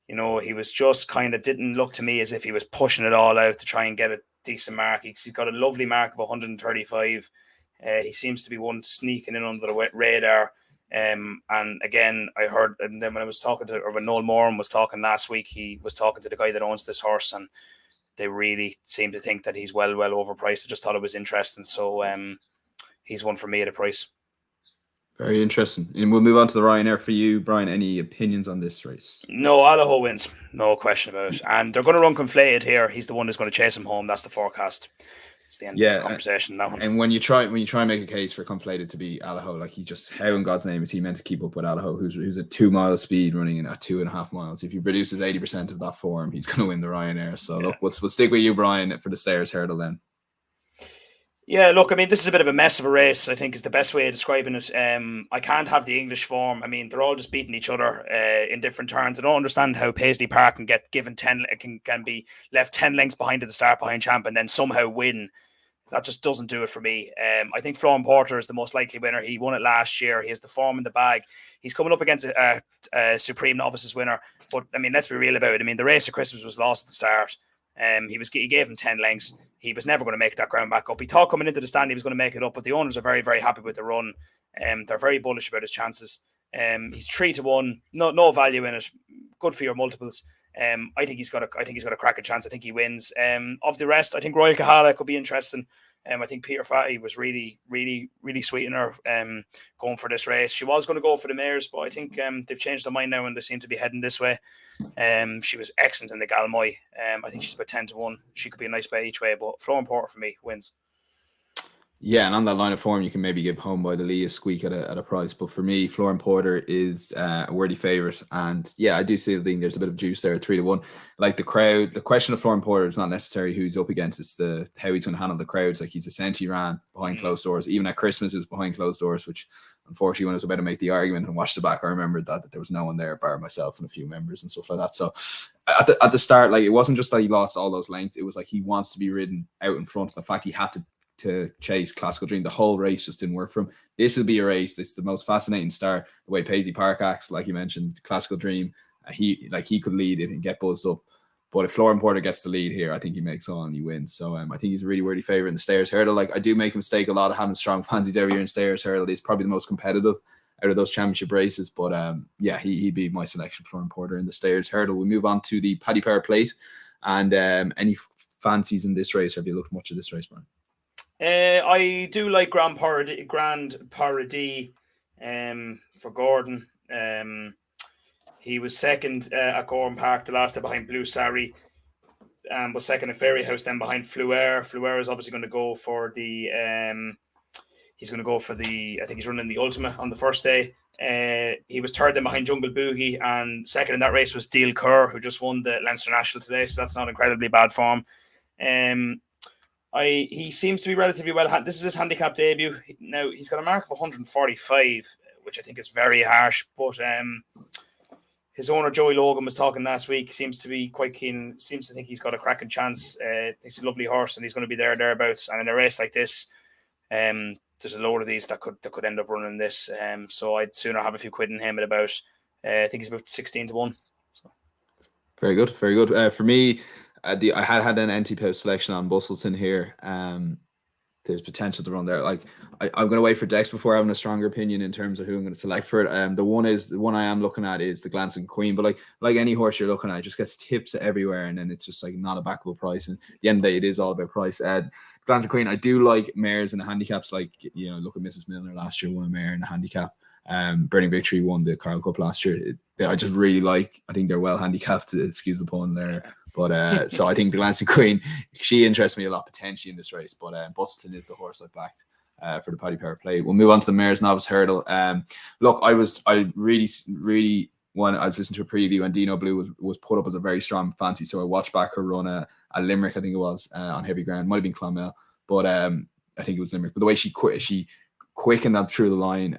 You know, he was just kind of didn't look to me as if he was pushing it all out to try and get a decent mark. He's got a lovely mark of 135. He seems to be one sneaking in under the radar. And again, I heard, and then when I was talking to, or when Noel Moran was talking last week, he was talking to the guy that owns this horse, and they really seem to think that he's well overpriced. I just thought it was interesting. So he's one for me at a price. Very interesting. And we'll move on to the Ryanair for you, Brian. Any opinions on this race? No, Allaho wins. No question about it. And they're going to run Conflated here. He's the one who's going to chase him home. That's the forecast. It's the end of the conversation now. And when you try and make a case for Conflated to be Allaho, like how in God's name is he meant to keep up with Allaho, who's a 2 mile speed running in at 2.5 miles? If he produces 80% of that form, he's going to win the Ryanair. So look, we'll stick with you, Brian, for the Stayers Hurdle then. Yeah, look, I mean, this is a bit of a mess of a race, I think is the best way of describing it. I can't have the English form. I mean, they're all just beating each other in different turns. I don't understand how Paisley Park can get given 10, can be left 10 lengths behind at the start behind Champ and then somehow win. That just doesn't do it for me. I think Florian Porter is the most likely winner. He won it last year. He has the form in the bag. He's coming up against a Supreme Novices winner. But, I mean, let's be real about it. I mean, the race of Christmas was lost at the start. He gave him 10 lengths. He was never going to make that ground back up. He thought coming into the stand he was going to make it up, but the owners are very, very happy with the run. They're very bullish about his chances. He's 3-1, no value in it. Good for your multiples. I think he's got a cracking chance. I think he wins. Of the rest, I think Royal Kahala could be interesting. I think Peter Fatty was really, really, really sweet in her going for this race. She was going to go for the mares, but I think they've changed their mind now and they seem to be heading this way. She was excellent in the Galmoy. I think she's about 10-1. She could be a nice bet each way, but Florian Porter for me wins. Yeah, and on that line of form, you can maybe give Home by the Lee a squeak at a price. But for me, Florian Porter is a worthy favourite. And yeah, I do see the thing. There's a bit of juice there at 3-1. Like the crowd, the question of Florian Porter is not necessarily who he's up against. It's how he's going to handle the crowds. Like he's essentially ran behind closed doors. Even at Christmas, it was behind closed doors, which unfortunately, when I was about to make the argument and watch the back, I remembered that there was no one there bar myself and a few members and stuff like that. So at the start, like it wasn't just that he lost all those lengths. It was like he wants to be ridden out in front. The fact he had to chase Classical Dream, the whole race just didn't work for him. This will be a race. It's the most fascinating start. The way Paisley Park acts, like you mentioned, Classical Dream, he could lead it and get buzzed up. But if Florian Porter gets the lead here, I think he makes on and he wins. So I think he's a really worthy favourite in the Stayers Hurdle. Like I do make a mistake a lot of having strong fancies every year in Stayers Hurdle. He's probably the most competitive out of those championship races. But yeah, he'd be my selection, Florian Porter in the Stayers Hurdle. We move on to the Paddy Power Plate. And any fancies in this race? Have you looked much at this race, Brian? I do like Grand Paradis for Gordon. He was second at Gordon Park the last time behind Blue Sari, was second at Fairy House, then behind Fluer. Fluer is obviously going to go for the I think he's running the Ultima on the first day. He was third then behind Jungle Boogie, and second in that race was Deal Kerr, who just won the Leinster National today, so that's not incredibly bad form. He seems to be relatively well. This is his handicap debut. Now he's got a mark of 145, which I think is very harsh. But his owner Joey Logan was talking last week. Seems to be quite keen. Seems to think he's got a cracking chance. He's a lovely horse, and he's going to be thereabouts. And in a race like this, there's a load of these that could end up running this. So I'd sooner have a few quid in him at about. I think he's about 16-1. So. Very good, very good. For me. I had an anti-post selection on Bustleton here. There's potential to run there. Like I'm going to wait for Dex before having a stronger opinion in terms of who I'm going to select for it. The one I am looking at is the Glancing Queen. But like any horse you're looking at, it just gets tips everywhere, and then it's just like not a backable price. And at the end of the day, it is all about price. Glancing Queen, I do like mares and the handicaps. Like look at Mrs. Milner last year, won a mare in a handicap. Burning Victory won the Carl Cup last year. I just really like. I think they're well handicapped. Excuse the pun there. But so I think the Glancing Queen, she interests me a lot potentially in this race. But Bustleton is the horse I backed for the Paddy Power Play. We'll move on to the Mares Novice Hurdle. Look, I really when I was listening to a preview and Dino Blue was put up as a very strong fancy. So I watched back her run a Limerick, I think it was, on heavy ground. Might have been Clonmel, but I think it was Limerick. But the way she quickened that through the line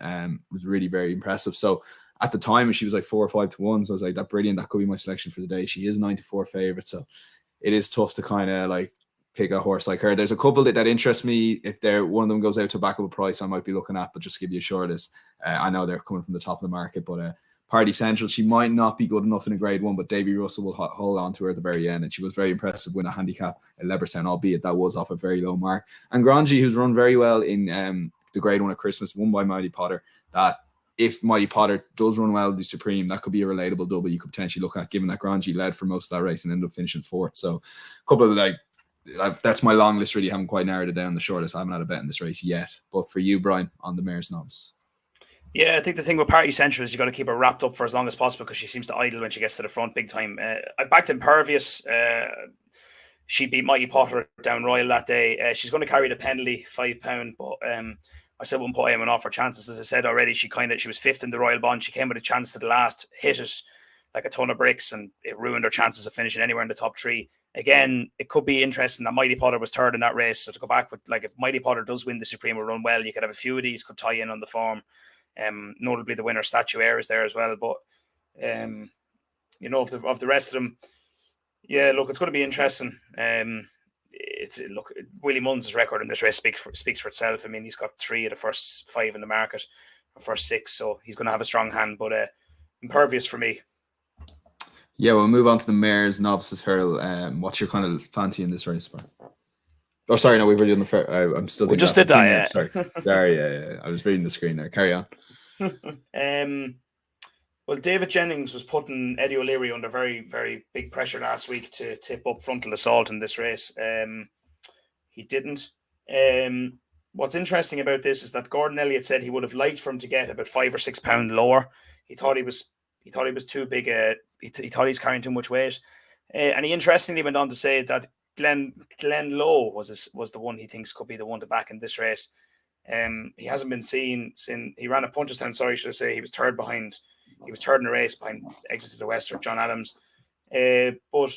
was really very impressive. So at the time, she was like 4 or 5-1. So I was like, that's brilliant. That could be my selection for the day. She is 9-4 favorite. So it is tough to kind of like pick a horse like her. There's a couple that interest me. If one of them goes out to back up a price, I might be looking at, but just to give you a short list. I know they're coming from the top of the market, but Party Central. She might not be good enough in a Grade 1, but Davy Russell will hold on to her at the very end. And she was very impressive with a handicap at Leopardstown, albeit that was off a very low mark. And Grangie, who's run very well in the Grade 1 at Christmas, won by Mighty Potter. That if Mighty Potter does run well, the Supreme, that could be a relatable double you could potentially look at, given that Grangie led for most of that race and ended up finishing fourth. So a couple of that's my long list. Really haven't quite narrowed it down the shortest. I haven't had a bet in this race yet. But for you, Brian, on the Mare's Novice. Yeah, I think the thing with Party Central is you got to keep her wrapped up for as long as possible because she seems to idle when she gets to the front big time. I've backed Impervious. She beat Mighty Potter down Royal that day. She's going to carry the penalty, £5, but I still wouldn't put anyone off her chances. As I said already, she was fifth in the Royal Bond. She came with a chance to the last, hit it like a ton of bricks, and it ruined her chances of finishing anywhere in the top three. Again, it could be interesting that Mighty Potter was third in that race. So to go back with, if Mighty Potter does win the Supreme or run well, you could have a few of these could tie in on the form. Notably the winner Statuaire is there as well. But of the rest of them, yeah, look, it's going to be interesting. Willie Mullins' record in this race speaks for itself. I mean, he's got 3 of the first 5 in the market, or first 6, so he's going to have a strong hand. But Impervious for me. Yeah, we'll move on to the Mare's Novices Hurdle. What's your kind of fancy in this race, Brian? Oh, sorry, no, we've already done the fair. I'm still. We just did that. Yeah. Sorry, yeah. I was reading the screen there. Carry on. Well, David Jennings was putting Eddie O'Leary under very, very big pressure last week to tip up Frontal Assault in this race. He didn't. What's interesting about this is that Gordon Elliott said he would have liked for him to get about £5 or £6 lower. He thought he was too big. He thought he's carrying too much weight. And he interestingly went on to say that Glenn Lowe was the one he thinks could be the one to back in this race. He hasn't been seen since he ran at Punchestown. Sorry, should I say he was third in the race behind Exeter West or John Adams. But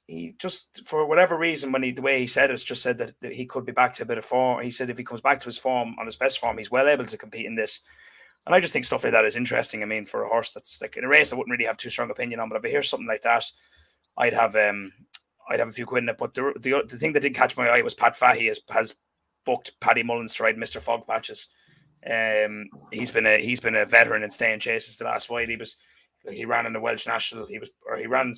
he just, for whatever reason, the way he said it, just said that he could be back to a bit of form. He said if he comes back to his form, on his best form, he's well able to compete in this. And I just think stuff like that is interesting. I mean, for a horse that's like in a race, I wouldn't really have too strong opinion on, but if I hear something like that, I'd have a few quid in it. But the thing that did catch my eye was Pat Fahey has booked Paddy Mullins to ride Mr. Fog Patches. He's been a veteran in staying chases the last while. He ran in the Welsh National. He was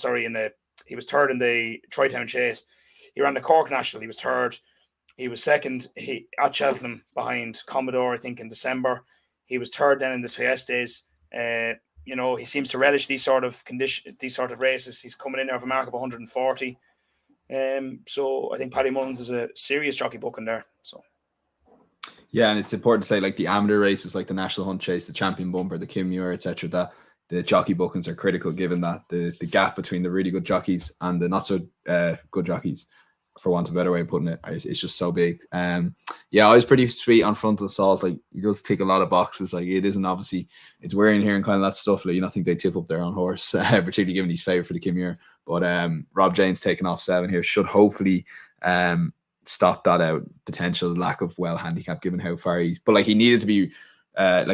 third in the Troytown Chase. He ran the Cork National. He was third. He was second at Cheltenham behind Commodore, I think, in December. He was third then in the Triestes. He seems to relish these sort of races. He's coming in there with a mark of 140. So I think Paddy Mullins is a serious jockey booking there. So yeah, and it's important to say, like the amateur races, like the National Hunt Chase, the Champion Bumper, the Kim Muir, etc., that the jockey bookings are critical, given that the gap between the really good jockeys and the not so good jockeys, for want of a better way of putting it, it's just so big. Yeah, I was pretty sweet on Frontal Assault. Like, he does tick a lot of boxes. Like, it isn't obviously, it's wearing here and kind of that stuff. Like, I think they tip up their own horse, particularly given he's favourite for the Kim Muir. But Rob Jane's taking off 7 here should hopefully stop that out potential lack of well handicap, given how far he's. But like, he needed to be.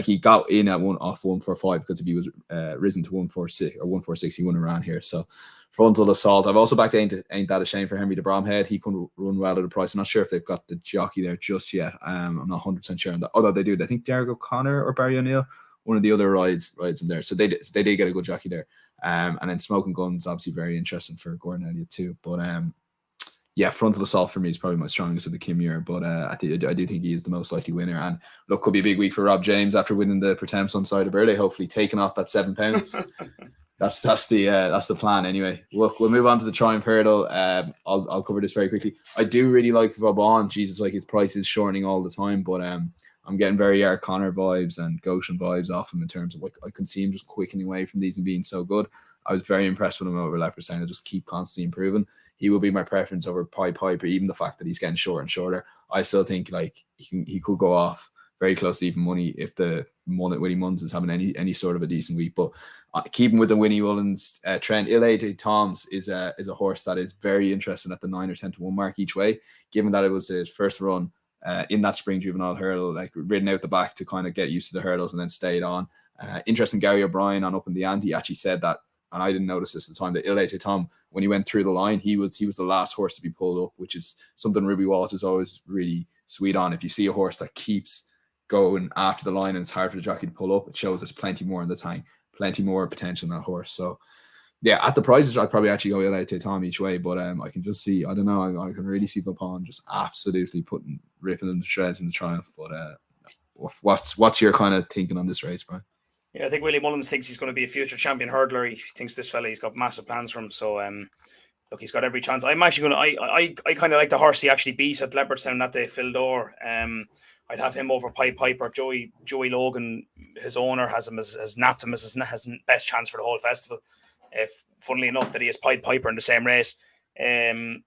He got in at 145 because if he was risen to 146 or 146, he wouldn't have ran here. So Frontal Assault. I've also backed Ain't That a Shame for Henry de Bromhead. He couldn't run well at a price. I'm not sure if they've got the jockey there just yet. I'm not 100% sure on that. Although they do. I think Derek O'Connor or Barry O'Neill, one of the other rides in there. So they did get a good jockey there. And then Smoking Guns, obviously very interesting for Gordon Elliott too. But yeah, Frontal Assault for me is probably my strongest of the Kim Muir, but I do think he is the most likely winner. And look, could be a big week for Rob James after winning the Pertemps on Side of Burley, hopefully taking off that £7. That's the plan anyway. Look, we'll move on to the Triumph Hurdle. I'll cover this very quickly. I do really like Vauban. Jesus, like his price is shortening all the time, but I'm getting very Art Connor vibes and Goshen vibes off him in terms of like I can see him just quickening away from these and being so good. I was very impressed with him over Leopardstown. He'll just keep constantly improving. He will be my preference over Piper, even the fact that he's getting shorter and shorter. I still think like he could go off very close to even money if the Willie Mullins is having any sort of a decent week. But keeping with the Winnie Mullins trend, Ile Toms is a horse that is very interesting at the 9 or 10 to 1 mark each way, given that it was his first run in that spring juvenile hurdle, like ridden out the back to kind of get used to the hurdles and then stayed on. Interesting, Gary O'Brien on Up in the Ante actually said that, and I didn't notice this at the time, that Ile Tom, when he went through the line, he was the last horse to be pulled up, which is something Ruby Wallace is always really sweet on. If you see a horse that keeps going after the line and it's hard for the jockey to pull up, it shows there's plenty more in the tank. plenty more potential in that horse. So yeah, at the prices, I'd probably actually go with Tom each way, but I can just see, I don't know, I can really see Vauban just absolutely ripping them to shreds in the Triumph. But what's your kind of thinking on this race, Brian? Yeah, I think Willie Mullins thinks he's going to be a future champion hurdler. He thinks this fella, he's got massive plans for him. So look, he's got every chance. I'm actually going to, I kind of like the horse he actually beat at Leopardstown that day, Phil Dore. I'd have him over Pied Piper. Joey Logan, his owner, has napped him as his best chance for the whole festival. Funnily enough, that he has Pied Piper in the same race. And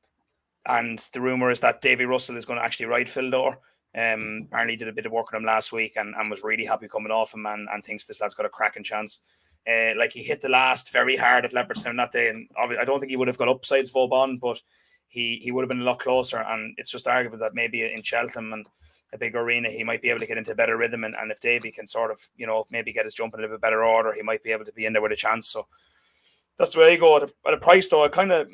the rumour is that Davy Russell is going to actually ride Phil Dore. Apparently did a bit of work on him last week and was really happy coming off him and thinks this lad's got a cracking chance. Like he hit the last very hard at Leopardstown that day, and I don't think he would have got upsides Vauban, but he would have been a lot closer. And it's just arguable that maybe in Cheltenham and a big arena, he might be able to get into a better rhythm. And if Davy can sort of, maybe get his jump in a little bit better order, he might be able to be in there with a chance. So that's the way I go. At a price, though, I kind of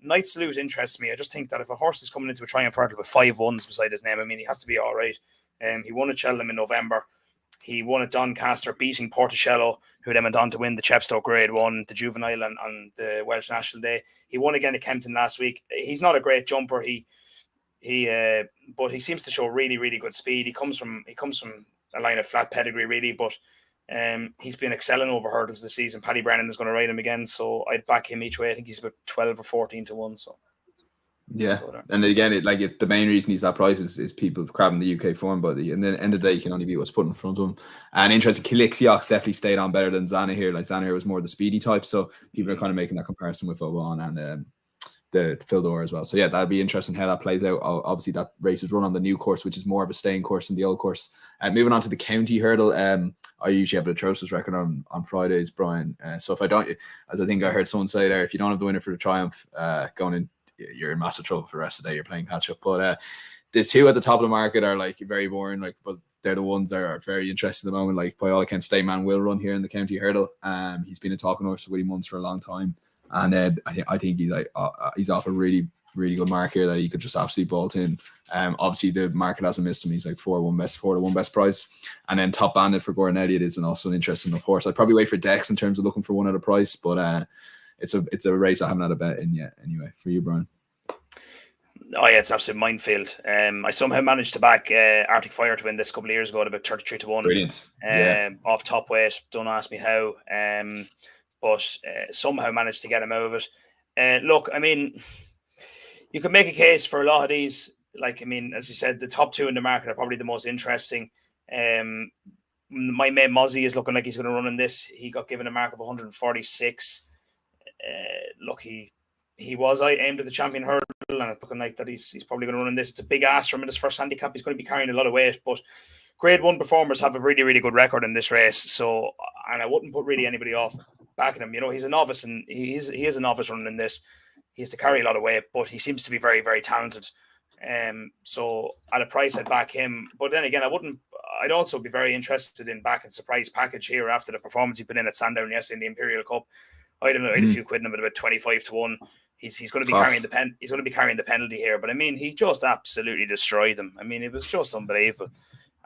Night Salute interests me. I just think that if a horse is coming into a Triumph Hurdle with 5 ones beside his name, I mean, he has to be all right. He won at Cheltenham in November. He won at Doncaster, beating Porticello, who then went on to win the Chepstow Grade 1, the Juvenile on the Welsh National Day. He won again at Kempton last week. He's not a great jumper. But he seems to show really, really good speed. He comes from a line of flat pedigree, really, but he's been excelling over hurdles this season. Paddy Brennan is going to ride him again, so I'd back him each way. I think he's about 12 or 14 to 1. So yeah, and again, if the main reason he's that price is people grabbing the UK form, but in the end of the day, you can only be what's put in front of him. And interesting, Kilixiox definitely stayed on better than Zana here. Like Zana here was more the speedy type, so people are kind of making that comparison with Vauban and the Phil Dore as well. So yeah, that'll be interesting how that plays out. Obviously, that race is run on the new course, which is more of a staying course than the old course. Moving on to the county hurdle, I usually have a atrocious record on Fridays, Brian. So if I don't, as I think I heard someone say there, if you don't have the winner for the Triumph going in, you're in massive trouble for the rest of the day. You're playing catch up. But the two at the top of the market are like very boring. Like, but they're the ones that are very interesting at the moment. Like by all accounts, Stayman will run here in the county hurdle. He's been a talking horse for Willie Muntz for a long time. And I think he's off a really, really good mark here that he could just absolutely bolt in. Obviously, the market hasn't missed him. He's like 4 to 1 best price. And then Top Bandit for Gordon Elliott is also an interesting enough horse. I'd probably wait for Dex in terms of looking for one at a price, but it's a race I haven't had a bet in yet. Anyway, for you, Brian. Oh yeah, it's an absolute minefield. I somehow managed to back Arctic Fire to win this a couple of years ago at about 33 to 1. Brilliant. Off top weight. Don't ask me how. But somehow managed to get him out of it. Look, I mean, you could make a case for a lot of these. Like, I mean, as you said, the top 2 in the market are probably the most interesting. My mate Mozzie is looking like he's going to run in this. He got given a mark of 146. Look, he was aimed at the champion hurdle, and it's looking like that he's probably going to run in this. It's a big ask from him in his first handicap. He's going to be carrying a lot of weight, but Grade 1 performers have a really, really good record in this race. So, and I wouldn't put really anybody off backing him. He's a novice, and he is a novice running in this. He has to carry a lot of weight, but he seems to be very, very talented. So at a price, I'd back him. But then again, I'd also be very interested in backing Surprise Package here after the performance he put in at Sandown yesterday in the Imperial Cup. I don't know, I had a few quid in him at about 25 to 1. He's going to be carrying the penalty here, but I mean, he just absolutely destroyed them. I mean, it was just unbelievable.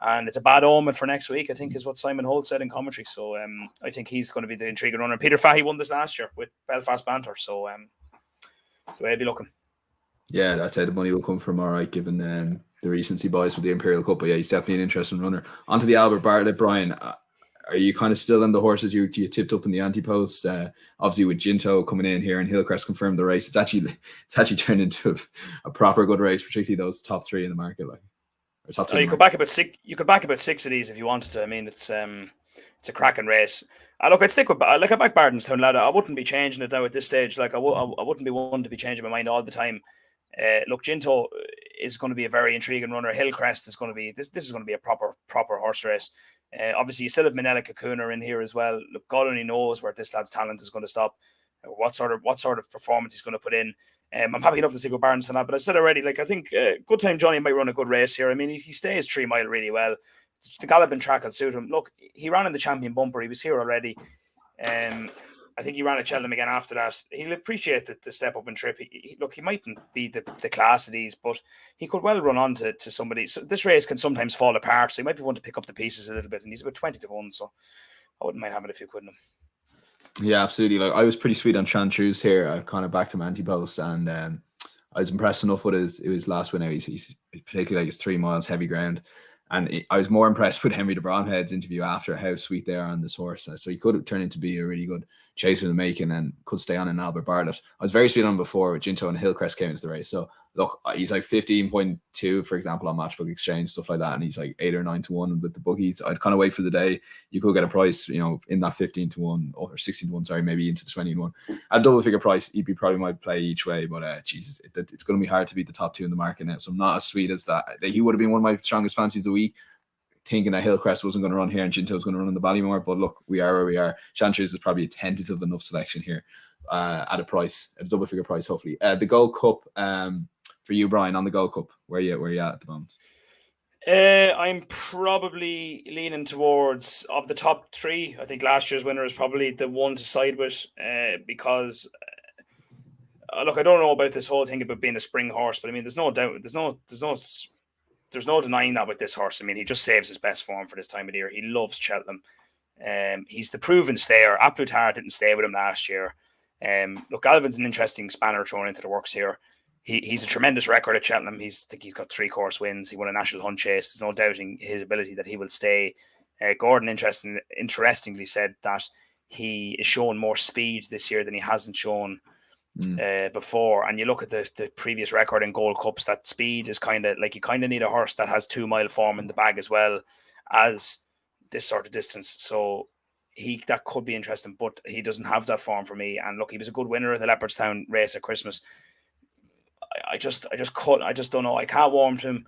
And it's a bad omen for next week, I think, is what Simon Holt said in commentary. So I think he's going to be the intriguing runner. Peter Fahey won this last year with Belfast Banter. So I'd be looking. Yeah, that's how the money will come from, all right, given the recency bias with the Imperial Cup. But yeah, he's definitely an interesting runner. Onto the Albert Bartlett, Brian. Are you kind of still in the horses you tipped up in the anti-post? Obviously, with Ginto coming in here and Hillcrest confirmed the race, it's actually turned into a proper good race, particularly those top 3 in the market. Like, or top 2. You could back about 6. You could back about 6 of these if you wanted to. I mean, it's a cracking race. Look, I'd stick with I back Bardenstown, lad. I wouldn't be changing it now at this stage. Like I wouldn't be one to be changing my mind all the time. Look, Ginto is going to be a very intriguing runner. Hillcrest is going to be this is going to be a proper horse race. Obviously, you still have Manella Kakuna in here as well. Look, God only knows where this lad's talent is going to stop, what sort of performance he's going to put in. I'm happy enough to stick with Barnes on that, but I said already, like I think Good Time Johnny might run a good race here. I mean, he stays 3 mile really well. The Galloping track will suit him. Look, he ran in the Champion Bumper. He was here already. I think he ran at Cheltenham again after that. He'll appreciate the step up and trip. He mightn't be the class of these, but he could well run on to somebody. So this race can sometimes fall apart, so he might be one to pick up the pieces a little bit, and he's about 20 to 1. So I wouldn't mind having a few quid in them. Yeah, absolutely. Like I was pretty sweet on Chantruse here. I kind of backed him anti-post, and I was impressed enough with his last win out. He's particularly like his 3 miles heavy ground. And I was more impressed with Henry de Bromhead's interview after how sweet they are on this horse. So he could have turned into be a really good chaser in the making and could stay on in Albert Bartlett. I was very sweet on him before with Ginto and Hillcrest came into the race. So look, he's like 15.2, for example, on Matchbook Exchange, stuff like that. And he's like 8 or 9 to 1 with the bookies. I'd kind of wait for the day. You could get a price, in that 15 to 1 or 16 to 1, sorry, maybe into the 20 to 1. At double figure price, EP probably might play each way. But Jesus, it's going to be hard to beat the top 2 in the market now. So I'm not as sweet as that. He would have been one of my strongest fancies of the week, thinking that Hillcrest wasn't going to run here and Ginto was going to run in the Ballymore. But look, we are where we are. Chantruse is probably a tentative enough selection here at a double figure price, hopefully. The Gold Cup, for you, Brian, on the Gold Cup, where you at the moment? I'm probably leaning towards, of the top 3, I think last year's winner is probably the one to side with, because look, I don't know about this whole thing about being a spring horse, but I mean, there's no doubt, there's no denying that with this horse. I mean, he just saves his best form for this time of the year. He loves Cheltenham. He's the proven stayer. A Plus Tard didn't stay with him last year. Look, Galvin's an interesting spanner thrown into the works here. He's a tremendous record at Cheltenham. I think he's got 3 course wins. He won a national hunt chase. There's no doubting his ability that he will stay. Gordon, interestingly, said that he is showing more speed this year than he hasn't shown before. And you look at the previous record in Gold Cups, that speed is kind of like, you kind of need a horse that has 2 mile form in the bag as well as this sort of distance. So that could be interesting, but he doesn't have that form for me. And look, he was a good winner at the Leopardstown race at Christmas. I just don't know. I can't warm to him.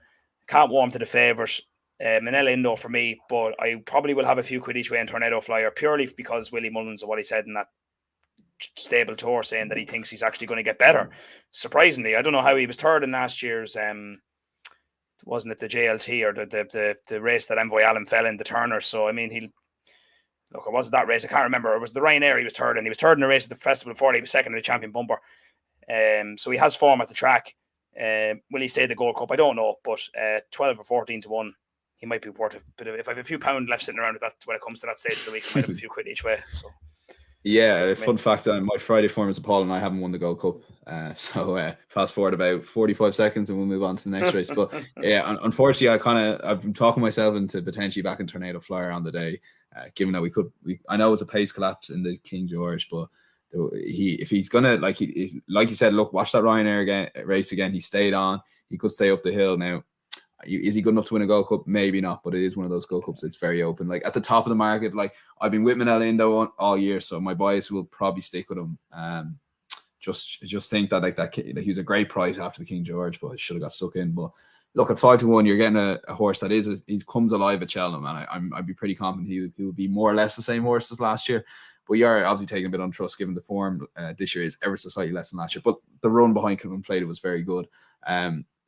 Can't warm to the favourite. Manila Indo for me, but I probably will have a few quid each way in Tornado Flyer, purely because Willie Mullins and what he said in that stable tour, saying that he thinks he's actually going to get better. Surprisingly, I don't know how he was third in last year's wasn't it the JLT or the race that Envoy Allen fell in, the Turner. So I mean, it wasn't that race, I can't remember. It was the Ryanair he was third in. He was third in the race at the festival before. He was second in the champion bumper. So he has form at the track. Will he stay the Gold Cup? I don't know, but 12 or 14 to 1, he might be worth a bit of, if I have a few pound left sitting around that when it comes to that stage of the week, I might have a few quid each way. So yeah, fun fact, my Friday form is appalling. I haven't won the Gold Cup. So fast forward about 45 seconds and we'll move on to the next race. But yeah, unfortunately, I've been talking myself into potentially back in Tornado Flyer on the day, given that I know it's a pace collapse in the King George, but if he's gonna, like you said, look, watch that Ryanair race again. He stayed on. He could stay up the hill. Now, is he good enough to win a Gold Cup? Maybe not, but it is one of those Gold Cups. It's very open. Like at the top of the market, like I've been with Manila Indo all year, so my bias will probably stick with him. Just think that he was a great price after the King George, but I should have got stuck in. But look, at 5 to 1, you're getting a horse that he comes alive at Cheltenham, and I'd be pretty confident he will be more or less the same horse as last year. But you are obviously taking a bit on trust, given the form this year is ever so slightly less than last year. But the run behind Cleveland Played was very good.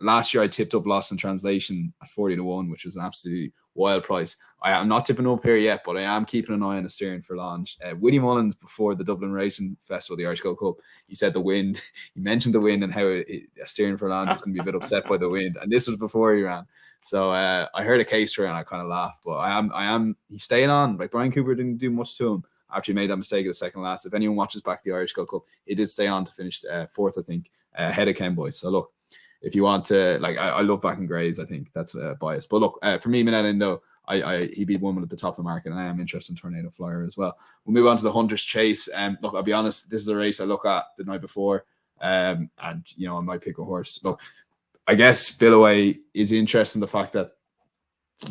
Last year I tipped up Lost in Translation at 40 to 1, which was an absolutely wild price. I am not tipping up here yet, but I am keeping an eye on the steering for launch. Willie Mullins, before the Dublin Racing Festival, the Irish Gold Cup, he said the wind. He mentioned the wind and how steering for launch was going to be a bit upset by the wind. And this was before he ran. So I heard a case for it and I kind of laughed. But he's staying on. Like Brian Cooper didn't do much to him after he made that mistake at the second last. If anyone watches back the Irish Gold Cup, he did stay on to finish 4th, I think, ahead of Ken Boyce. So look, if you want to, like, I love backing Grays. I think that's a bias. But look, for me, Manila Indo, he beat one at the top of the market, and I am interested in Tornado Flyer as well. We'll move on to the Hunter's Chase. Look, I'll be honest, this is a race I look at the night before, and I might pick a horse. Look, I guess Billaway is interesting, the fact that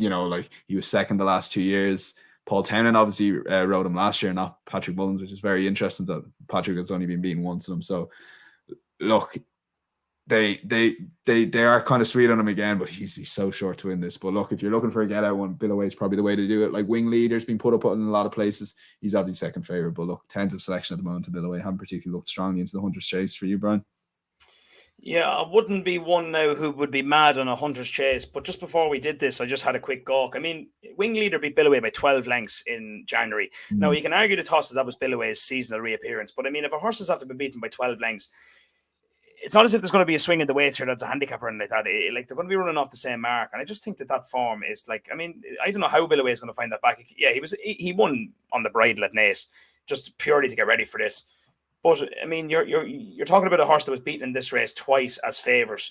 like he was second the last 2 years. Paul Townend obviously rode him last year, not Patrick Mullins, which is very interesting that Patrick has only been beaten once of them. So look, they are kind of sweet on him again, but he's so short to win this. But look, if you're looking for a get out one, Billaway is probably the way to do it. Like Wing Leader's been put up in a lot of places. He's obviously second favourite, but look, tentative selection at the moment to Billaway. Haven't particularly looked strongly into the Hunter's Chase for you, Brian. Yeah, I wouldn't be one now who would be mad on a Hunter's Chase, but just before we did this, I just had a quick gawk. I mean, Wing Leader beat Billaway by 12 lengths in January. Now, you can argue the toss that was Billaway's seasonal reappearance, but I mean, if a horse has have to be beaten by 12 lengths, it's not as if there's going to be a swing in the weights here that's a handicap or anything like that. Like they're going to be running off the same mark, and I just think that form is like. I mean, I don't know how Billaway is going to find that back. Yeah, he won on the bridle at Naas just purely to get ready for this. But I mean, you're talking about a horse that was beaten in this race twice as favourite,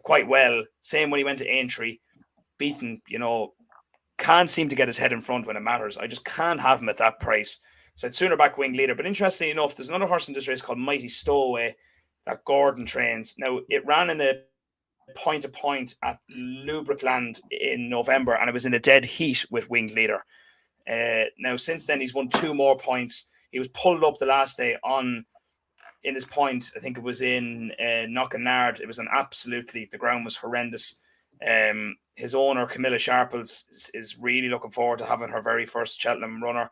quite well. Same when he went to Aintree, beaten. Can't seem to get his head in front when it matters. I just can't have him at that price. So I'd sooner back Winged Leader. But interestingly enough, there's another horse in this race called Mighty Stowaway that Gordon trains. Now, it ran in a point-to-point at Lubrickland in November, and it was in a dead heat with Winged Leader. Now, since then, he's won 2 more points. He was pulled up the last day in his point. I think it was in Knockanard. It was the ground was horrendous. His owner, Camilla Sharples, is really looking forward to having her very first Cheltenham runner.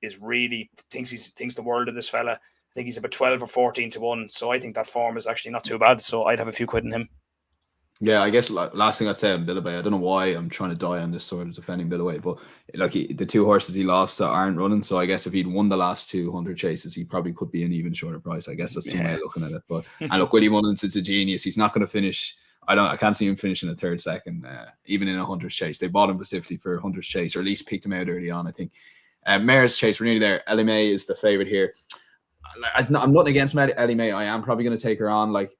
Is really thinks the world of this fella. I think he's about 12 or 14 to 1. So I think that form is actually not too bad. So I'd have a few quid in him. Yeah, I guess last thing I'd say on Billaway, I don't know why I'm trying to die on this sort of defending Billaway, but like the 2 horses he lost aren't running. So I guess if he'd won the last 200 chases, he probably could be an even shorter price. I guess that's the way of looking at it. But and look, Willie Mullins is a genius. He's not going to finish. I can't see him finishing a 3rd, 2nd, even in a 100 chase. They bought him specifically for a 100 chase, or at least picked him out early on, I think. Mare's chase, we're nearly there. Ellie Mae is the favourite here. I'm nothing against Ellie Mae. I am probably going to take her on. Like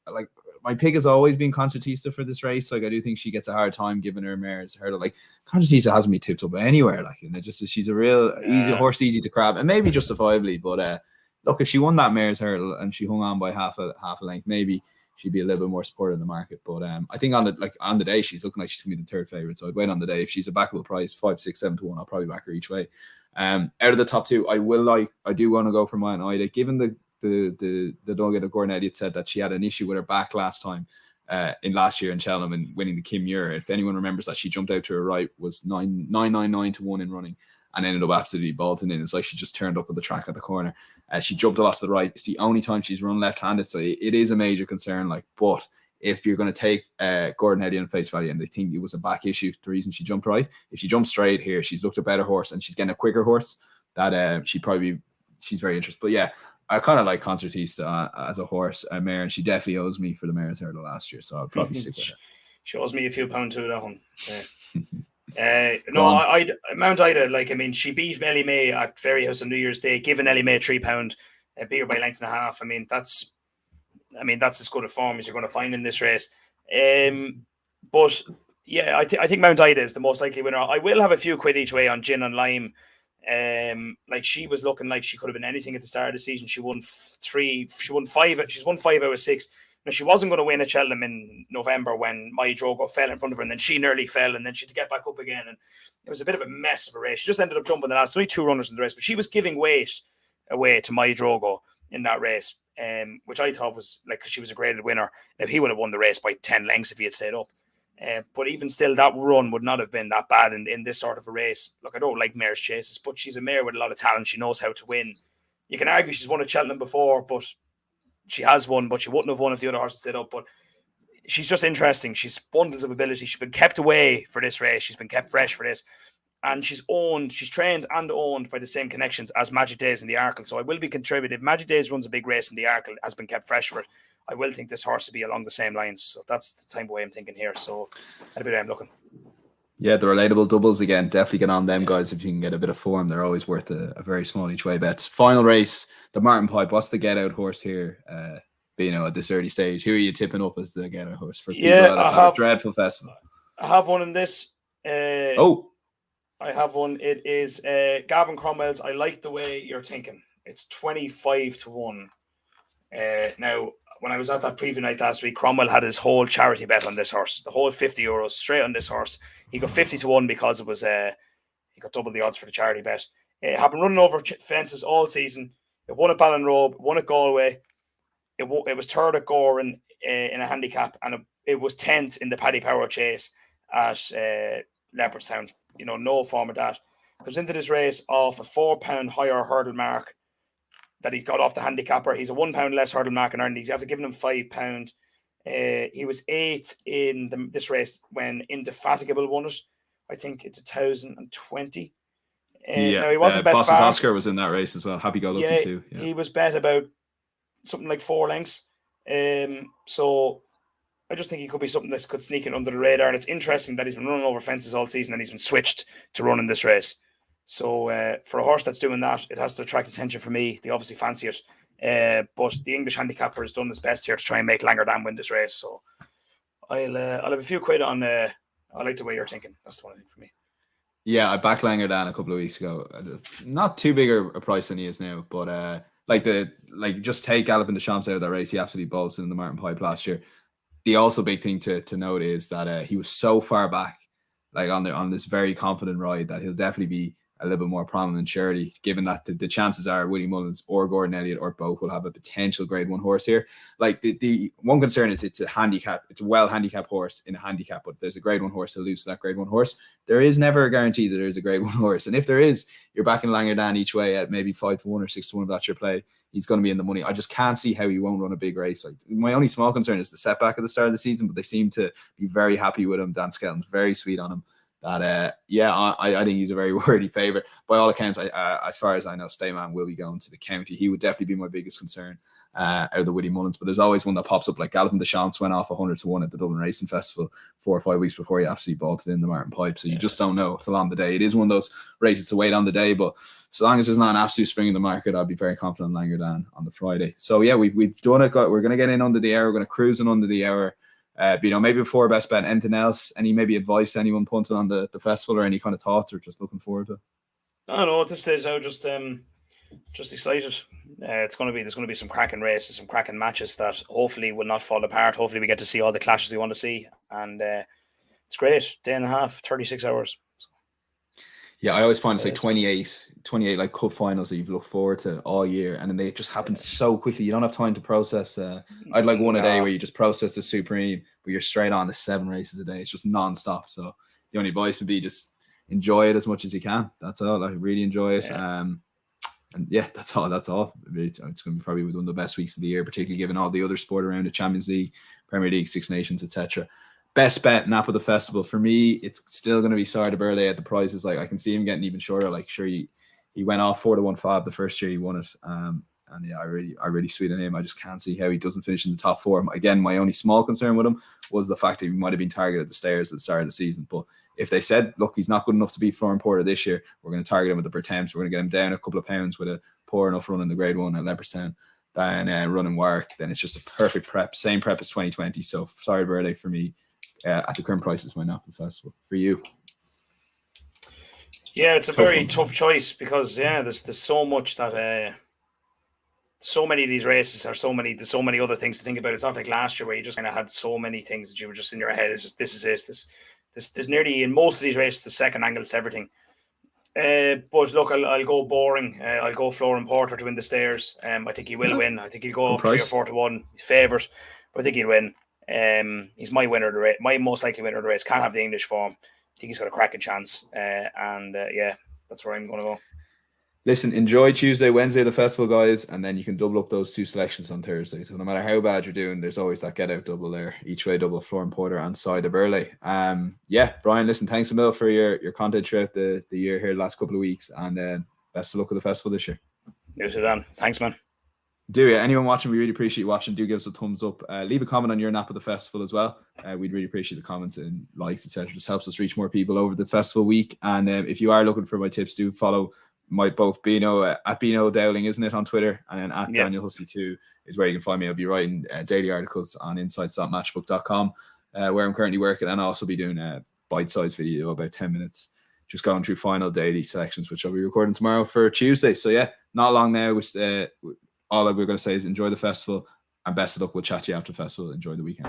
my pick has always been Concertista for this race. Like I do think she gets a hard time given her mare's hurdle. Like Concertista hasn't been tipped up anywhere. Like and she's a real easy horse, easy to grab, and maybe justifiably. But look, if she won that mare's hurdle and she hung on by half a length, maybe she'd be a little bit more supported in the market. But I think on the day she's looking like she's gonna be the 3rd favourite. So I'd wait on the day. If she's a backable price, 5, 6, 7 to 1, I'll probably back her each way. Out of the top 2, I do want to go for mine. Ida, given the nugget of Gordon Elliott said that she had an issue with her back last time in last year in Cheltenham and winning the Kim Muir. If anyone remembers that, she jumped out to her right, was 999 to 1 in running and ended up absolutely bolting in. It's like she just turned up at the track at the corner. She jumped a lot to the right. It's the only time she's run left-handed, so it is a major concern. But if you're going to take Gordon Elliott on face value and they think it was a back issue, the reason she jumped right, if she jumps straight here, she's looked a better horse and she's getting a quicker horse, that she's very interested. But yeah, I kind of like Concertista as a horse, a mare, and she definitely owes me for the mare's hurdle last year, so I'll probably stick with her. She owes me a few pounds to that one. No, Mount Ida, she beat Ellie Mae at Ferryhouse on New Year's Day, giving Ellie Mae £3, beat her by length and a half. That's as good a form as you're going to find in this race. But yeah, I think Mount Ida is the most likely winner. I will have a few quid each way on Gin and Lime. She was looking like she could have been anything at the start of the season. She won 5. She's won 5 out of 6. Now, she wasn't going to win at Cheltenham in November when My Drogo fell in front of her, and then she nearly fell, and then she had to get back up again, and it was a bit of a mess of a race. She just ended up jumping the last. Only 2 runners in the race, but she was giving weight away to My Drogo in that race, which I thought was because she was a graded winner. Now, he would have won the race by 10 lengths if he had stayed up. But even still, that run would not have been that bad in this sort of a race. Look, I don't like mare's chases, but she's a mare with a lot of talent. She knows how to win. You can argue she's won at Cheltenham before, but she has won, but she wouldn't have won if the other horses stayed up. But she's just interesting. She's bundles of ability. She's been kept away for this race. She's been kept fresh for this. And she's trained and owned by the same connections as Magic Days in the Arkle. So I will be contributive. Magic Days runs a big race in the Arkle, has been kept fresh for it. I will think this horse will be along the same lines. So that's the time way I'm thinking here. So that's a bit I'm looking. Yeah, the relatable doubles again. Definitely get on them, guys, if you can get a bit of form. They're always worth a very small each way bets. Final race, the Martin Pipe. What's the get out horse here? At this early stage, who are you tipping up as the get out horse for? A dreadful festival. I have one in this. I have one. It is Gavin Cromwell's. I like the way you're thinking. It's 25 to 1. Now, when I was at that preview night last week, Cromwell had his whole charity bet on this horse, the whole €50 straight on this horse. He got 50 to 1 because it was he got double the odds for the charity bet. Had been running over fences all season. It won at Ballinrobe, won at Galway. It was third at Goran in a handicap, and it was 10th in the Paddy Power chase at Leopardstown. No form of that. Comes into this race off a £4 higher hurdle mark that he's got off the handicapper. He's a £1 less hurdle mark in earnings. You have to give him £5. He was 8th in this race when Indefatigable won it. I think it's 2020. No, he wasn't bet Boss's far. Oscar was in that race as well. Happy Go Lucky too. Yeah. He was bet about something like 4 lengths. So I just think he could be something that could sneak in under the radar. And it's interesting that he's been running over fences all season and he's been switched to running this race. So for a horse that's doing that, it has to attract attention for me. They obviously fancy it. But the English handicapper has done his best here to try and make Langerdam win this race. So I'll have a few quid on. I like the way you're thinking. That's the one thing for me. Yeah, I backed Langerdam a couple of weeks ago. Not too big a price than he is now, but just take Galopin Des Champs out of that race. He absolutely bolted in the Martin Pipe last year. The also big thing to note is that he was so far back, like on this very confident ride, that he'll definitely be a little bit more prominent surety, given that the chances are Willie Mullins or Gordon Elliott or both will have a potential grade 1 horse here. Like the one concern is it's a handicap, it's a well handicapped horse in a handicap, but if there's a grade 1 horse, he'll lose to that grade 1 horse. There is never a guarantee that there's a grade 1 horse. And if there is, you're backing Langerdam each way at maybe 5-1 or 6-1 if that's your play. He's going to be in the money. I just can't see how he won't run a big race. Like, my only small concern is the setback at the start of the season, but they seem to be very happy with him. Dan Skelton's very sweet on him. I think he's a very worthy favourite. By all accounts, as far as I know, Stayman will be going to the county. He would definitely be my biggest concern out of the Willie Mullins. But there's always one that pops up, like Galopin Des Champs went off 100-1 at the Dublin Racing Festival 4 or 5 weeks before he actually bolted in the Martin Pipe. So you just don't know till on the day. It is one of those races to wait on the day, but so long as there's not an absolute spring in the market, I'd be very confident in Langerdam on the Friday. So yeah, we've done it. We're going to get in under the hour. We're going to cruise in under the hour. But, maybe before best bet, anything else? Any maybe advice to anyone punting on the festival, or any kind of thoughts, or just looking forward to it? I don't know. At this stage, I'm just excited. There's going to be some cracking races, some cracking matches that hopefully will not fall apart. Hopefully, we get to see all the clashes we want to see, and it's great. Day and a half, 36 hours. Yeah, I always find it's like 28 like cup finals that you've looked forward to all year, and then they just happen so quickly. You don't have time to process. I'd like one a day where you just process the Supreme, but you're straight on to 7 races a day. It's just non-stop. So the only advice would be just enjoy it as much as you can. That's all. I really enjoy it. Yeah. And yeah, that's all. It's going to be probably one of the best weeks of the year, particularly given all the other sport around the Champions League, Premier League, Six Nations, etc. Best bet, Napa the Festival. For me, it's still going to be Sire de Burley at the prices. Like, I can see him getting even shorter. Like, sure, he went off 4-1-5 the first year he won it. And yeah, I really sweet on him. I just can't see how he doesn't finish in the top 4. Again, my only small concern with him was the fact that he might have been targeted at the stairs at the start of the season. But if they said, look, he's not good enough to beat Florian Porter this year, we're going to target him with the Pertemps. We're going to get him down a couple of pounds with a poor enough run in the grade 1 at 11%. Then running Warwick, then it's just a perfect prep. Same prep as 2020. So Sire de Burley for me. At the current prices, why not the festival for you? Yeah, it's a very tough choice because there's so much that so many of these races are there's so many other things to think about. It's not like last year where you just kind of had so many things that you were just in your head. It's just this is it. There's nearly in most of these races the second angle to everything. But look, I'll go boring. I'll go Florian Porter to win the stairs. I think he will win. I think he'll go off 3 or 4-1. He's favourite, but I think he'll win. He's my winner of the race, my most likely winner of the race. Can't have the English form. I think he's got a cracking chance. Yeah, that's where I'm going to go. Listen, enjoy Tuesday, Wednesday, the festival, guys, and then you can double up those 2 selections on Thursday. So no matter how bad you're doing, there's always that get out double there. Each way double, Florian Porter and Sire de Burley. Yeah, Brian, listen, thanks a mil for your content throughout the year here, the last couple of weeks, and best of luck with the festival this year. You too, Dan. Thanks, man. Anyone watching, we really appreciate you watching. Do give us a thumbs up. Leave a comment on your Napa the Festival as well. We'd really appreciate the comments and likes, etc. Just helps us reach more people over the festival week. And if you are looking for my tips, do follow both Bino at Bino Dowling, isn't it, on Twitter, and then at Daniel Hussey 2 is where you can find me. I'll be writing daily articles on insights.matchbook.com where I'm currently working, and I'll also be doing a bite-sized video about 10 minutes, just going through final daily selections, which I'll be recording tomorrow for Tuesday. So yeah, not long now. All that we're going to say is enjoy the festival and best of luck. We'll chat to you after the festival. Enjoy the weekend.